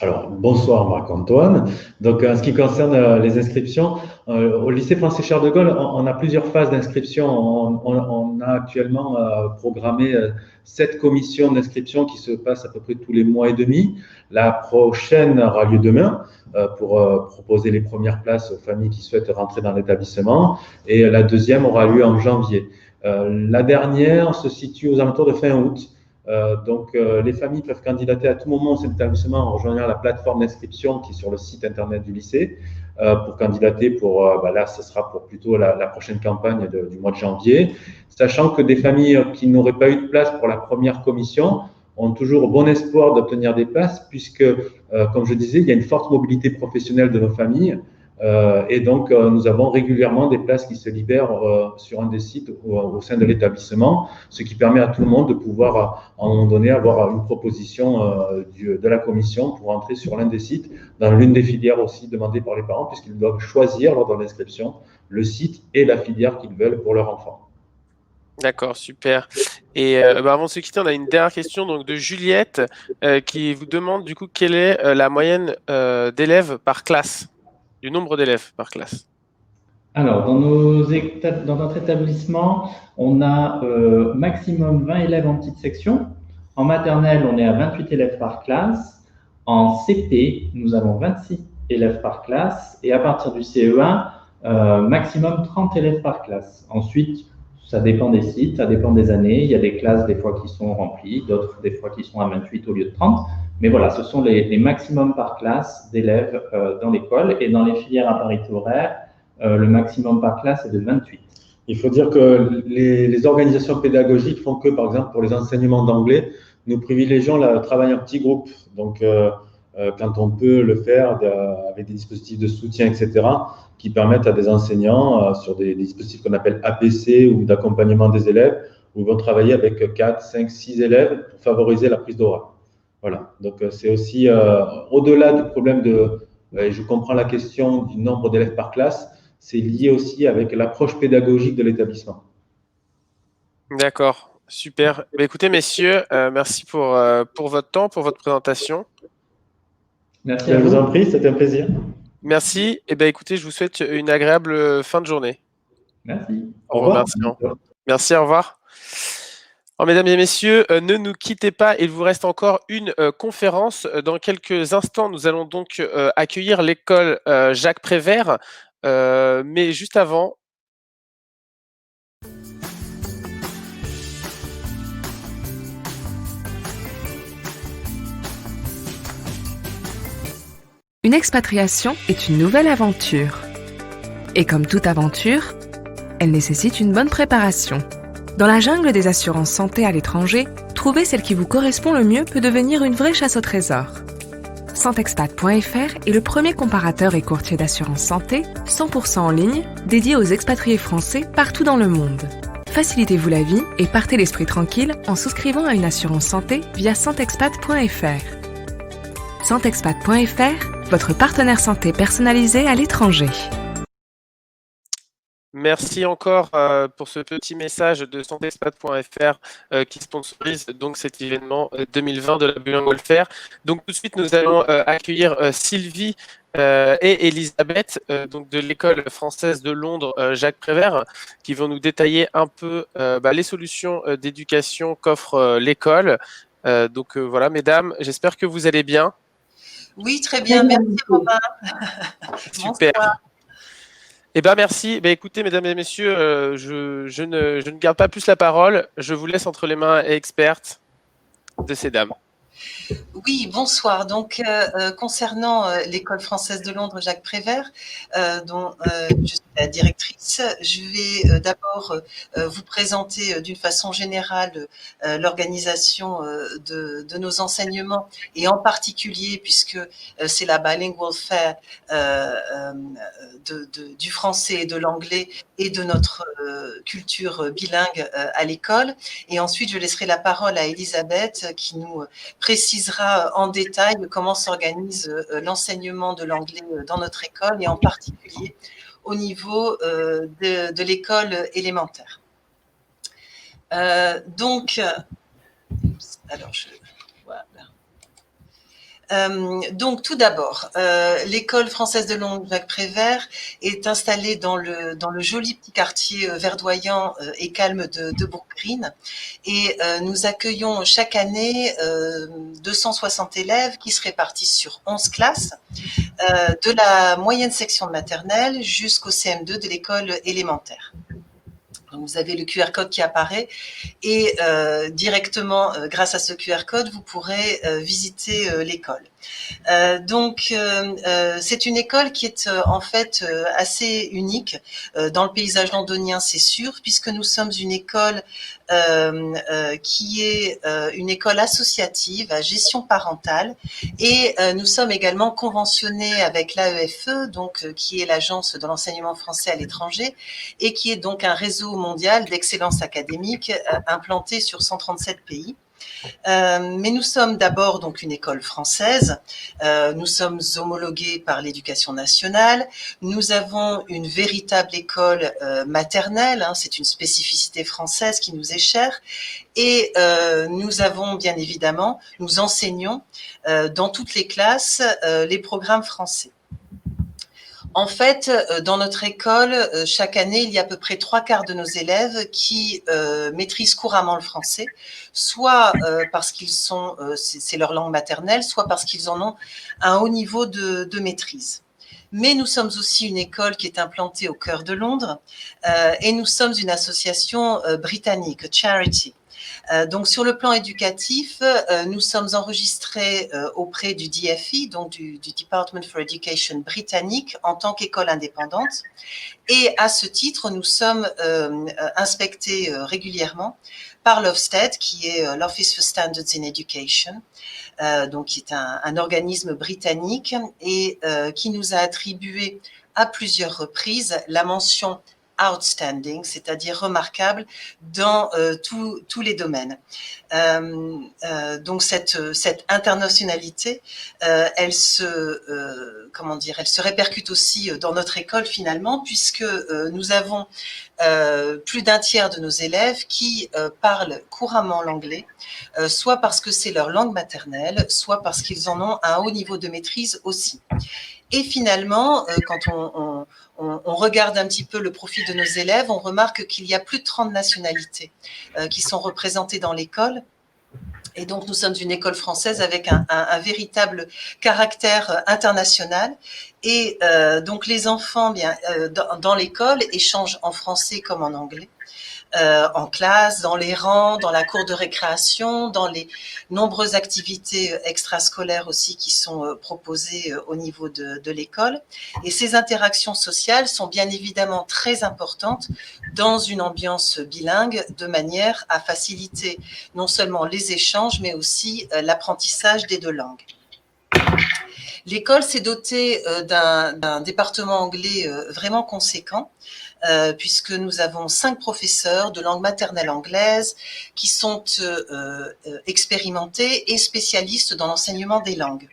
E: Alors, bonsoir Marc-Antoine. Donc, en ce qui concerne les inscriptions, au lycée Français Charles de Gaulle, on a plusieurs phases d'inscription. On a actuellement programmé 7 commissions d'inscription qui se passent à peu près tous les mois et demi. La prochaine aura lieu demain pour proposer les premières places aux familles qui souhaitent rentrer dans l'établissement. Et la deuxième aura lieu en janvier. La dernière se situe aux alentours de fin août. Donc, les familles peuvent candidater à tout moment au sein de l'établissement en rejoignant la plateforme d'inscription qui est sur le site internet du lycée pour candidater pour, là, ce sera pour plutôt la prochaine campagne du mois de janvier, sachant que des familles qui n'auraient pas eu de place pour la première commission ont toujours bon espoir d'obtenir des places puisque, comme je disais, il y a une forte mobilité professionnelle de nos familles. Et donc, nous avons régulièrement des places qui se libèrent sur un des sites au sein de l'établissement, ce qui permet à tout le monde de pouvoir, à un moment donné, avoir une proposition de la commission pour entrer sur l'un des sites, dans l'une des filières aussi demandées par les parents, puisqu'ils doivent choisir lors de l'inscription le site et la filière qu'ils veulent pour leur enfant.
A: D'accord, super. Et avant de se quitter, on a une dernière question donc, de Juliette qui vous demande du coup quelle est la moyenne d'élèves par classe, du nombre d'élèves par classe.
F: Alors, dans notre établissement, on a maximum 20 élèves en petite section. En maternelle, on est à 28 élèves par classe. En CP, nous avons 26 élèves par classe. Et à partir du CE1, maximum 30 élèves par classe. Ensuite, ça dépend des sites, ça dépend des années. Il y a des classes des fois qui sont remplies, d'autres des fois qui sont à 28 au lieu de 30. Mais voilà, ce sont les maximums par classe d'élèves dans l'école. Et dans les filières à parité horaire, le maximum par classe est de 28.
E: Il faut dire que les organisations pédagogiques font que, par exemple, pour les enseignements d'anglais, nous privilégions le travail en petits groupes. Donc, quand on peut le faire avec des dispositifs de soutien, etc., qui permettent à des enseignants, sur des dispositifs qu'on appelle APC ou d'accompagnement des élèves, où ils vont travailler avec 4, 5, 6 élèves pour favoriser la prise d'oral. Voilà, donc c'est aussi au-delà du problème et je comprends la question du nombre d'élèves par classe, c'est lié aussi avec l'approche pédagogique de l'établissement.
A: D'accord, super. Écoutez, messieurs, merci pour votre temps, pour votre présentation.
E: Merci à vous. Je vous en prie, c'était un plaisir.
A: Merci. Et écoutez, je vous souhaite une agréable fin de journée.
F: Merci.
E: Au revoir.
A: Merci, au revoir. Alors, mesdames et messieurs, ne nous quittez pas, il vous reste encore une conférence. Dans quelques instants, nous allons donc accueillir l'école Jacques Prévert, mais juste avant.
B: Une expatriation est une nouvelle aventure. Et comme toute aventure, elle nécessite une bonne préparation. Dans la jungle des assurances santé à l'étranger, trouver celle qui vous correspond le mieux peut devenir une vraie chasse au trésor. Santexpat.fr est le premier comparateur et courtier d'assurance santé 100% en ligne dédié aux expatriés français partout dans le monde. Facilitez-vous la vie et partez l'esprit tranquille en souscrivant à une assurance santé via Santexpat.fr. Santexpat.fr, votre partenaire santé personnalisé à l'étranger.
A: Merci encore pour ce petit message de Santexpat.fr qui sponsorise donc cet événement 2020 de la Bilingual Fair. Donc tout de suite, nous allons accueillir Sylvie et Elisabeth donc de l'école française de Londres Jacques Prévert qui vont nous détailler un peu les solutions d'éducation qu'offre l'école. Donc voilà, mesdames, j'espère que vous allez bien.
G: Oui, très bien. Merci Romain.
A: Super. Eh bien, merci. Écoutez, mesdames et messieurs, je ne garde pas plus la parole. Je vous laisse entre les mains expertes de ces dames.
G: Oui, bonsoir. Donc, concernant l'école française de Londres Jacques Prévert, dont je suis la directrice, je vais d'abord vous présenter d'une façon générale l'organisation de nos enseignements et en particulier, puisque c'est la Bilingual Fair du français et de l'anglais et de notre culture bilingue à l'école. Et ensuite, je laisserai la parole à Elisabeth qui nous précisera en détail comment s'organise l'enseignement de l'anglais dans notre école et en particulier au niveau de l'école élémentaire. Donc, tout d'abord, l'école française de Londres Jacques Prévert est installée dans le joli petit quartier verdoyant et calme de Brook Green. Et nous accueillons chaque année 260 élèves qui se répartissent sur 11 classes, de la moyenne section de maternelle jusqu'au CM2 de l'école élémentaire. Donc, vous avez le QR code qui apparaît et directement, grâce à ce QR code, vous pourrez visiter l'école. C'est une école qui est en fait assez unique dans le paysage londonien, c'est sûr, puisque nous sommes une école qui est une école associative à gestion parentale et nous sommes également conventionnés avec l'AEFE, donc qui est l'agence de l'enseignement français à l'étranger et qui est donc un réseau mondial d'excellence académique implanté sur 137 pays. Mais nous sommes d'abord donc une école française, nous sommes homologués par l'Éducation nationale, nous avons une véritable école maternelle, c'est une spécificité française qui nous est chère, et nous avons bien évidemment, nous enseignons dans toutes les classes les programmes français. En fait, dans notre école, chaque année, il y a à peu près 3/4 de nos élèves qui maîtrisent couramment le français, soit parce qu'ils sont, c'est leur langue maternelle, soit parce qu'ils en ont un haut niveau de maîtrise. Mais nous sommes aussi une école qui est implantée au cœur de Londres et nous sommes une association britannique, charity. Donc, sur le plan éducatif, nous sommes enregistrés auprès du DFE, donc du Department for Education britannique, en tant qu'école indépendante. Et à ce titre, nous sommes inspectés régulièrement par l'Ofsted, qui est l'Office for Standards in Education, donc qui est un organisme britannique et qui nous a attribué à plusieurs reprises la mention outstanding, c'est-à-dire remarquable dans tous les domaines. Donc cette internationalité, elle se répercute aussi dans notre école finalement, puisque nous avons plus d'un tiers de nos élèves qui parlent couramment l'anglais, soit parce que c'est leur langue maternelle, soit parce qu'ils en ont un haut niveau de maîtrise aussi. Et finalement, quand on regarde un petit peu le profil de nos élèves, on remarque qu'il y a plus de 30 nationalités qui sont représentées dans l'école. Et donc, nous sommes une école française avec un véritable caractère international. Et donc, les enfants, dans l'école, échangent en français comme en anglais. En classe, dans les rangs, dans la cour de récréation, dans les nombreuses activités extrascolaires aussi qui sont proposées au niveau de l'école. Et ces interactions sociales sont bien évidemment très importantes dans une ambiance bilingue de manière à faciliter non seulement les échanges, mais aussi l'apprentissage des deux langues. L'école s'est dotée d'un département anglais vraiment conséquent, puisque nous avons 5 professeurs de langue maternelle anglaise qui sont expérimentés et spécialistes dans l'enseignement des langues.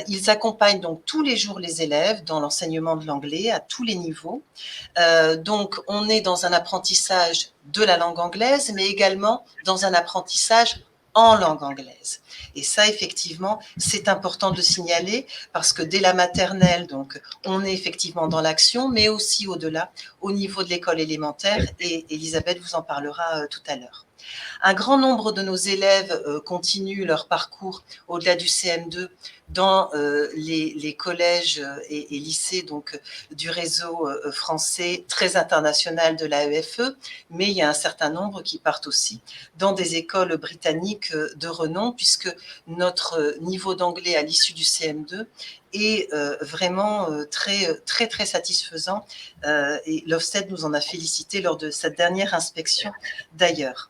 G: Ils accompagnent donc tous les jours les élèves dans l'enseignement de l'anglais à tous les niveaux. Donc, on est dans un apprentissage de la langue anglaise, mais également dans un apprentissage en langue anglaise. Et ça, effectivement, c'est important de le signaler parce que dès la maternelle, donc, on est effectivement dans l'action, mais aussi au-delà, au niveau de l'école élémentaire, et Elisabeth vous en parlera tout à l'heure. Un grand nombre de nos élèves continuent leur parcours au-delà du CM2 dans les collèges et lycées donc, du réseau français très international de l'AEFE, mais il y a un certain nombre qui partent aussi dans des écoles britanniques de renom, puisque notre niveau d'anglais à l'issue du CM2 est vraiment très satisfaisant, et l'Ofsted nous en a félicité lors de cette dernière inspection d'ailleurs.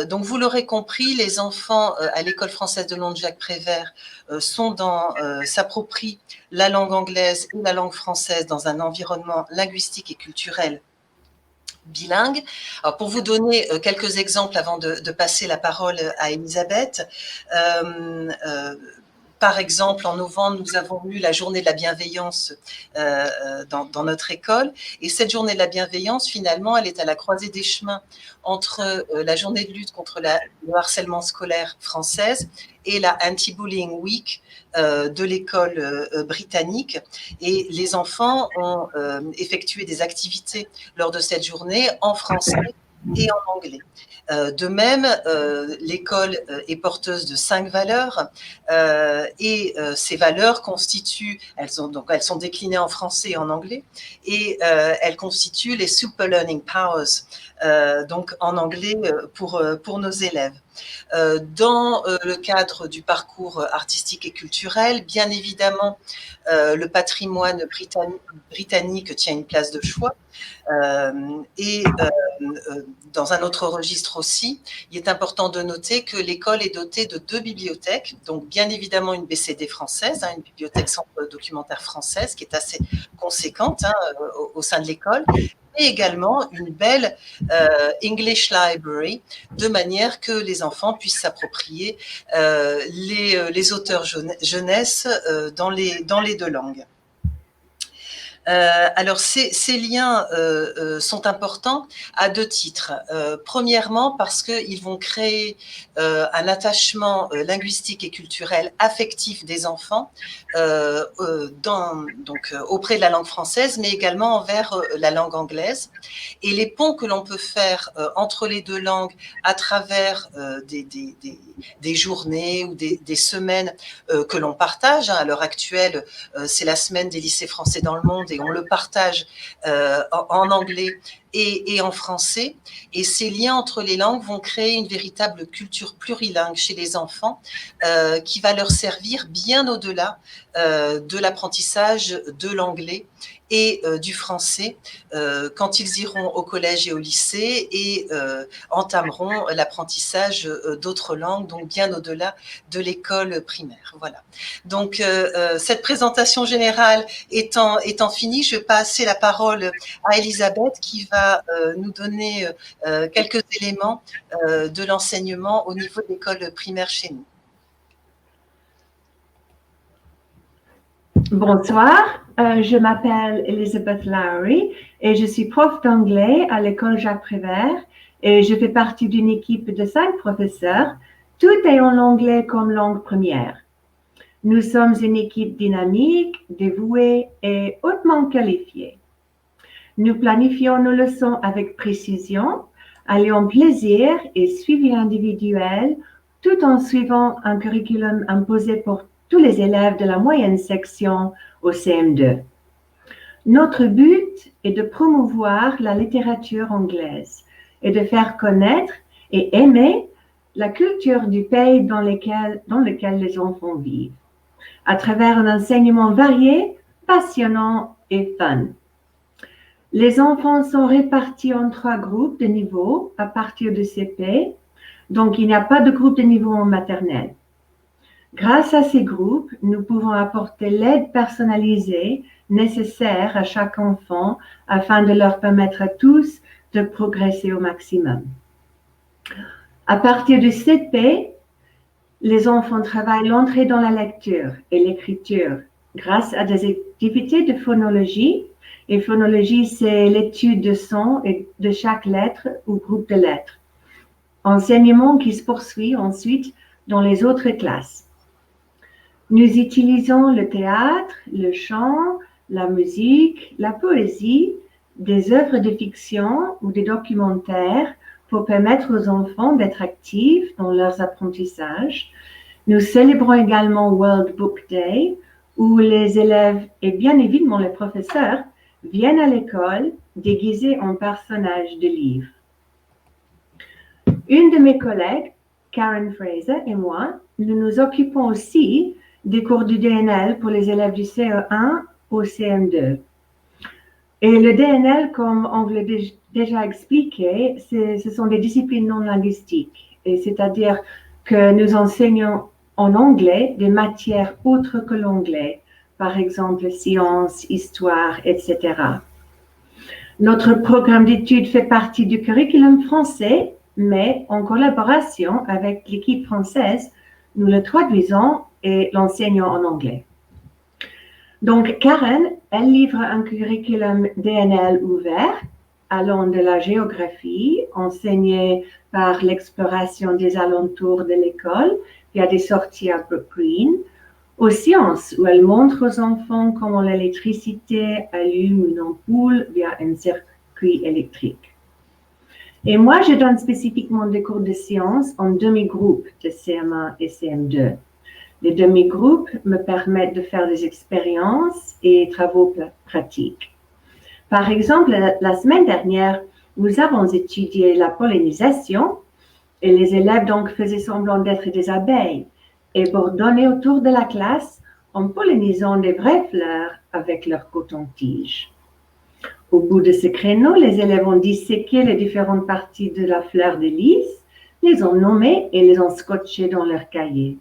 G: Donc vous l'aurez compris, les enfants à l'école française de Londres Jacques Prévert s'approprient la langue anglaise ou la langue française dans un environnement linguistique et culturel bilingue. Alors pour vous donner quelques exemples avant de passer la parole à Elisabeth, par exemple, en novembre, nous avons eu la journée de la bienveillance dans notre école. Et cette journée de la bienveillance, finalement, elle est à la croisée des chemins entre la journée de lutte contre le harcèlement scolaire française et la Anti-Bullying Week de l'école britannique. Et les enfants ont effectué des activités lors de cette journée en français et en anglais. De même, l'école est porteuse de 5 valeurs et ces valeurs constituent, elles sont déclinées en français et en anglais, et elles constituent les Super Learning Powers, donc en anglais pour nos élèves. Dans le cadre du parcours artistique et culturel, bien évidemment, le patrimoine britannique tient une place de choix. Et dans un autre registre aussi, il est important de noter que l'école est dotée de 2 bibliothèques, donc bien évidemment une BCD française, une bibliothèque centre documentaire française qui est assez conséquente au sein de l'école, et également une belle English Library, de manière que les enfants puissent s'approprier les auteurs jeunesse dans les 2 langues. Alors, ces liens sont importants à 2 titres. Premièrement, parce qu'ils vont créer un attachement linguistique et culturel affectif des enfants auprès de la langue française, mais également envers la langue anglaise. Et les ponts que l'on peut faire entre les 2 langues à travers des journées ou des semaines que l'on partage. À l'heure actuelle, c'est la semaine des lycées français dans le monde, et on le partage en anglais et en français. Et ces liens entre les langues vont créer une véritable culture plurilingue chez les enfants qui va leur servir bien au-delà de l'apprentissage de l'anglais et du français quand ils iront au collège et au lycée et entameront l'apprentissage d'autres langues, donc bien au-delà de l'école primaire. Voilà. Donc, cette présentation générale étant finie, je vais passer la parole à Elisabeth qui va nous donner quelques éléments de l'enseignement au niveau de l'école primaire chez nous.
H: Bonsoir, je m'appelle Elizabeth Lowry et je suis prof d'anglais à l'école Jacques Prévert et je fais partie d'une équipe de 5 professeurs, tout ayant l'anglais comme langue première. Nous sommes une équipe dynamique, dévouée et hautement qualifiée. Nous planifions nos leçons avec précision, alliant plaisir et suivi individuel, tout en suivant un curriculum imposé pour tous les élèves de la moyenne section au CM2. Notre but est de promouvoir la littérature anglaise et de faire connaître et aimer la culture du pays dans lequel les enfants vivent, à travers un enseignement varié, passionnant et fun. Les enfants sont répartis en 3 groupes de niveau à partir de CP, donc il n'y a pas de groupe de niveau en maternelle. Grâce à ces groupes, nous pouvons apporter l'aide personnalisée nécessaire à chaque enfant afin de leur permettre à tous de progresser au maximum. À partir du CP, les enfants travaillent l'entrée dans la lecture et l'écriture grâce à des activités de phonologie. Et phonologie, c'est l'étude de son et de chaque lettre ou groupe de lettres. Enseignement qui se poursuit ensuite dans les autres classes. Nous utilisons le théâtre, le chant, la musique, la poésie, des œuvres de fiction ou des documentaires pour permettre aux enfants d'être actifs dans leurs apprentissages. Nous célébrons également World Book Day, où les élèves et bien évidemment les professeurs viennent à l'école déguisés en personnages de livres. Une de mes collègues, Karen Fraser, et moi, nous nous occupons aussi des cours du DNL pour les élèves du CE1 au CM2. Et le DNL, comme on vous l'a déjà expliqué, ce sont des disciplines non linguistiques. Et c'est-à-dire que nous enseignons en anglais des matières autres que l'anglais, par exemple sciences, histoire, etc. Notre programme d'études fait partie du curriculum français, mais en collaboration avec l'équipe française, nous le traduisons et l'enseignons en anglais. Donc, Karen, elle livre un curriculum DNL ouvert, allant de la géographie, enseignée par l'exploration des alentours de l'école, via des sorties à Brook Green, aux sciences, où elle montre aux enfants comment l'électricité allume une ampoule via un circuit électrique. Et moi, je donne spécifiquement des cours de sciences en demi-groupe de CM1 et CM2. Les demi-groupes me permettent de faire des expériences et travaux pratiques. Par exemple, la semaine dernière, nous avons étudié la pollinisation et les élèves donc faisaient semblant d'être des abeilles et bourdonnaient autour de la classe en pollinisant des vraies fleurs avec leur coton-tige. Au bout de ce créneau, les élèves ont disséqué les différentes parties de la fleur de lys, les ont nommées et les ont scotchées dans leur cahier.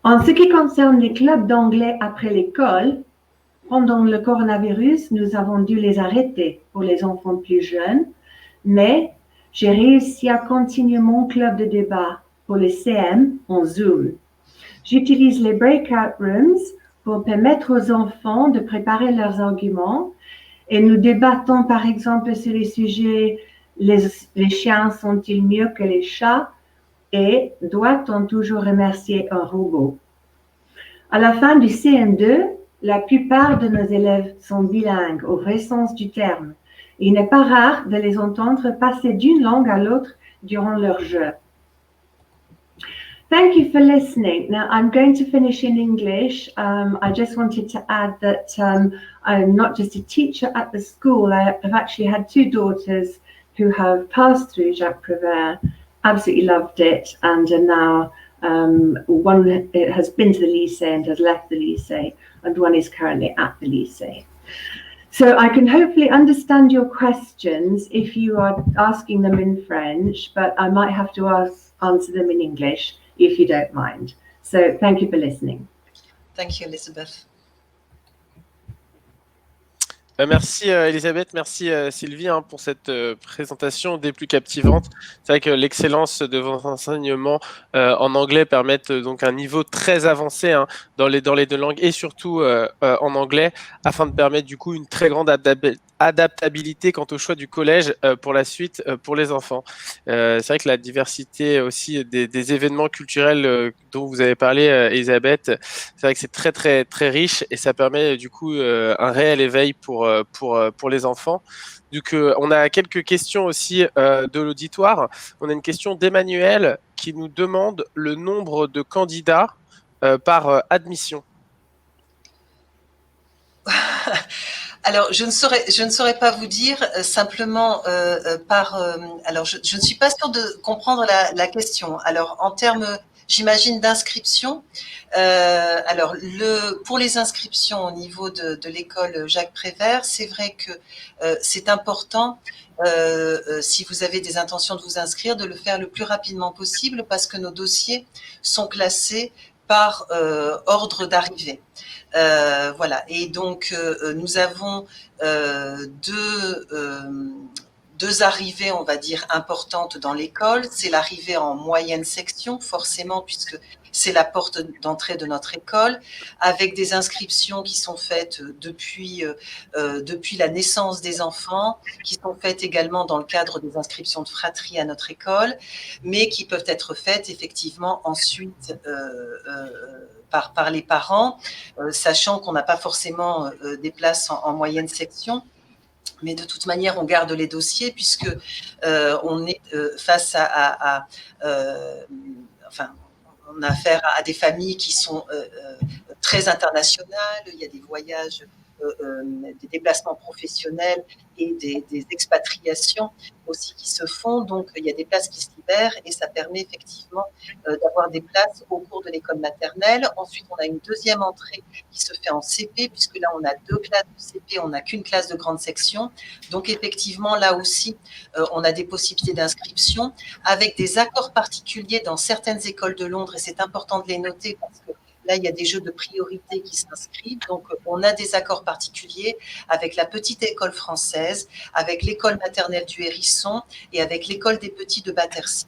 H: En ce qui concerne les clubs d'anglais après l'école, pendant le coronavirus, nous avons dû les arrêter pour les enfants plus jeunes, mais j'ai réussi à continuer mon club de débat pour les CM en Zoom. J'utilise les breakout rooms pour permettre aux enfants de préparer leurs arguments et nous débattons par exemple sur les sujets « Les chiens sont-ils mieux que les chats ?» et « Doit-on toujours remercier un robot ?» À la fin du CM2, la plupart de nos élèves sont bilingues au vrai sens du terme. Il n'est pas rare de les entendre passer d'une langue à l'autre durant leur jeu. Thank you for listening. Now, I'm going to finish in English. I just wanted to add that I'm not just a teacher at the school. I've actually had two daughters who have passed through Jacques Prévert, absolutely loved it, and are now one has been to the lycée and has left the lycée, and one is currently at the lycée. So I can hopefully understand your questions if you are asking them in French, but I might have to answer them in English if you don't mind. So thank you for listening.
G: Thank you, Elizabeth.
A: Merci Elisabeth, merci Sylvie pour cette présentation des plus captivantes. C'est vrai que l'excellence de vos enseignements en anglais permettent donc un niveau très avancé dans les deux langues et surtout en anglais afin de permettre du coup une très grande adaptabilité quant au choix du collège pour la suite pour les enfants. C'est vrai que la diversité aussi des événements culturels dont vous avez parlé Elisabeth, c'est vrai que c'est très très très riche et ça permet du coup un réel éveil pour les enfants. Donc on a quelques questions aussi de l'auditoire. On a une question d'Emmanuel qui nous demande le nombre de candidats par admission.
G: Alors, je ne saurais pas vous dire simplement alors, je ne suis pas sûre de comprendre la question. Alors, en termes j'imagine, d'inscription. Alors, pour les inscriptions au niveau de l'école Jacques Prévert, c'est vrai que c'est important, si vous avez des intentions de vous inscrire, de le faire le plus rapidement possible parce que nos dossiers sont classés par ordre d'arrivée. Voilà. Et donc, nous avons deux arrivées, on va dire, importantes dans l'école. C'est l'arrivée en moyenne section, forcément, puisque c'est la porte d'entrée de notre école, avec des inscriptions qui sont faites depuis la naissance des enfants, qui sont faites également dans le cadre des inscriptions de fratrie à notre école, mais qui peuvent être faites effectivement ensuite par les parents, sachant qu'on n'a pas forcément des places en moyenne section. Mais de toute manière, on garde les dossiers puisque on est face enfin, on a affaire à des familles qui sont très internationales. Il y a des voyages, des déplacements professionnels et des expatriations aussi qui se font. Donc, il y a des places qui se libèrent et ça permet effectivement d'avoir des places au cours de l'école maternelle. Ensuite, on a une deuxième entrée qui se fait en CP, puisque là, on a 2 classes de CP, on n'a qu'une classe de grande section. Donc, effectivement, là aussi, on a des possibilités d'inscription avec des accords particuliers dans certaines écoles de Londres, et c'est important de les noter parce que là, il y a des jeux de priorité qui s'inscrivent. Donc, on a des accords particuliers avec la petite école française, avec l'école maternelle du Hérisson et avec l'école des petits de Battersea.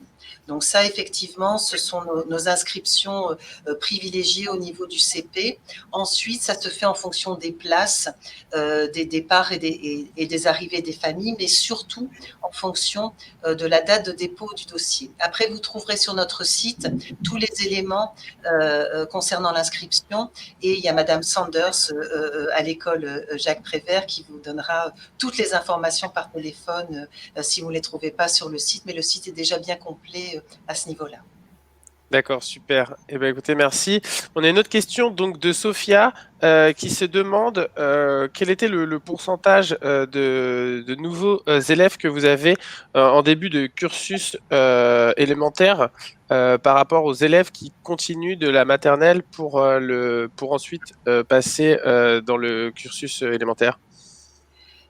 G: Donc ça, effectivement, ce sont nos inscriptions privilégiées au niveau du CP. Ensuite, ça se fait en fonction des places, des départs et des arrivées des familles, mais surtout en fonction de la date de dépôt du dossier. Après, vous trouverez sur notre site tous les éléments concernant l'inscription et il y a Madame Sanders à l'école Jacques Prévert qui vous donnera toutes les informations par téléphone si vous ne les trouvez pas sur le site, mais le site est déjà bien complet à ce niveau-là.
A: D'accord, super. Eh bien, écoutez, merci. On a une autre question donc de Sophia qui se demande quel était le pourcentage de nouveaux élèves que vous avez en début de cursus élémentaire par rapport aux élèves qui continuent de la maternelle pour ensuite passer dans le cursus élémentaire.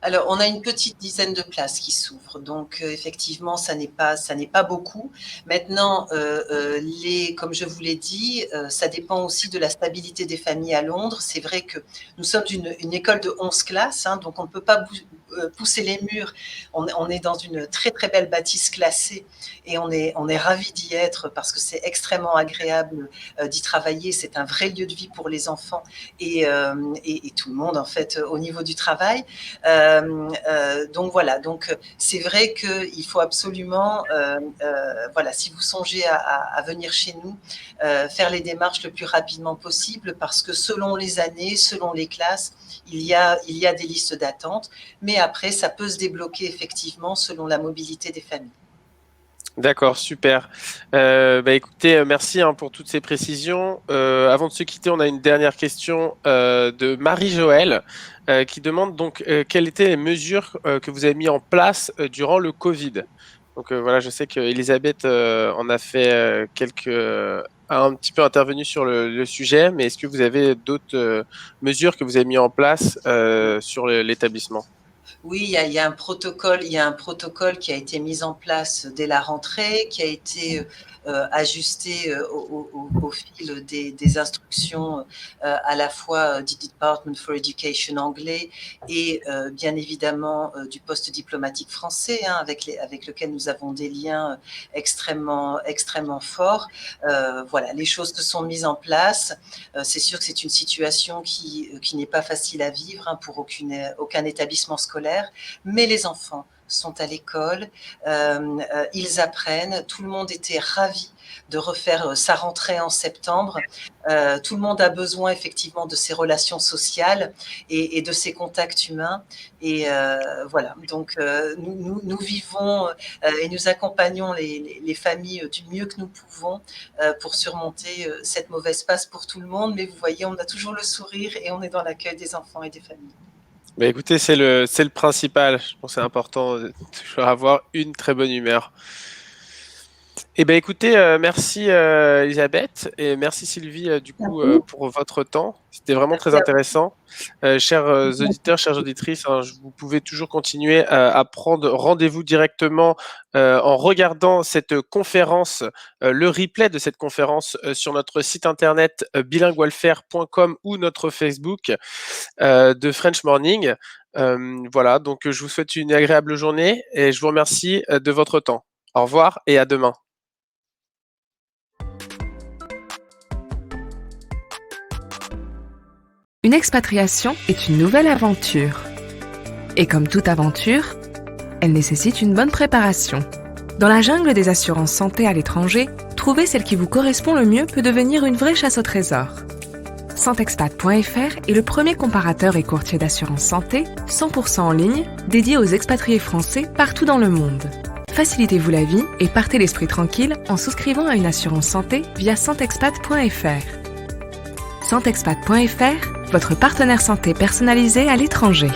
G: Alors, on a une petite dizaine de places qui s'ouvrent, donc effectivement, ça n'est pas beaucoup. Maintenant, comme je vous l'ai dit, ça dépend aussi de la stabilité des familles à Londres. C'est vrai que nous sommes une école de 11 classes, hein, donc on ne peut pas pousser les murs. On est dans une très très belle bâtisse classée et on est ravis d'y être parce que c'est extrêmement agréable d'y travailler. C'est un vrai lieu de vie pour les enfants et tout le monde en fait au niveau du travail. Donc voilà, donc c'est vrai qu'il faut absolument, voilà, si vous songez à venir chez nous, faire les démarches le plus rapidement possible parce que selon les années, selon les classes, il y a des listes d'attente, mais après ça peut se débloquer effectivement selon la mobilité des familles.
A: D'accord, super. Écoutez, merci pour toutes ces précisions. Avant de se quitter, on a une dernière question de Marie-Joëlle qui demande donc quelles étaient les mesures que vous avez mis en place durant le Covid. Donc voilà, je sais qu'Elisabeth en a fait un petit peu intervenu sur le sujet, mais est-ce que vous avez d'autres mesures que vous avez mis en place sur l'établissement ?
G: Oui, il y a un protocole qui a été mis en place dès la rentrée, qui a été ajusté au fil des instructions à la fois du Department for Education anglais et bien évidemment du poste diplomatique français, hein, avec lequel nous avons des liens extrêmement forts. Voilà, les choses se sont mises en place. C'est sûr que c'est une situation qui n'est pas facile à vivre, hein, pour aucun établissement scolaire, mais les enfants sont à l'école, ils apprennent, tout le monde était ravi de refaire sa rentrée en septembre, tout le monde a besoin effectivement de ces relations sociales et de ces contacts humains et voilà, donc nous vivons et nous accompagnons les familles du mieux que nous pouvons pour surmonter cette mauvaise passe pour tout le monde, mais vous voyez, on a toujours le sourire et on est dans l'accueil des enfants et des familles.
A: Écoutez, c'est le principal. Je pense que c'est important de toujours avoir une très bonne humeur. Eh ben écoutez, merci Elisabeth et merci Sylvie du coup pour votre temps. C'était vraiment très intéressant. Chers auditeurs, chères auditrices, hein, vous pouvez toujours continuer à prendre rendez-vous directement en regardant cette conférence, le replay de cette conférence sur notre site internet bilingualfaire.com ou notre Facebook de French Morning. Voilà, donc je vous souhaite une agréable journée et je vous remercie de votre temps. Au revoir et à demain.
B: Une expatriation est une nouvelle aventure. Et comme toute aventure, elle nécessite une bonne préparation. Dans la jungle des assurances santé à l'étranger, trouver celle qui vous correspond le mieux peut devenir une vraie chasse au trésor. Santexpat.fr est le premier comparateur et courtier d'assurance santé 100% en ligne dédié aux expatriés français partout dans le monde. Facilitez-vous la vie et partez l'esprit tranquille en souscrivant à une assurance santé via Santexpat.fr. Santexpat.fr, votre partenaire santé personnalisé à l'étranger.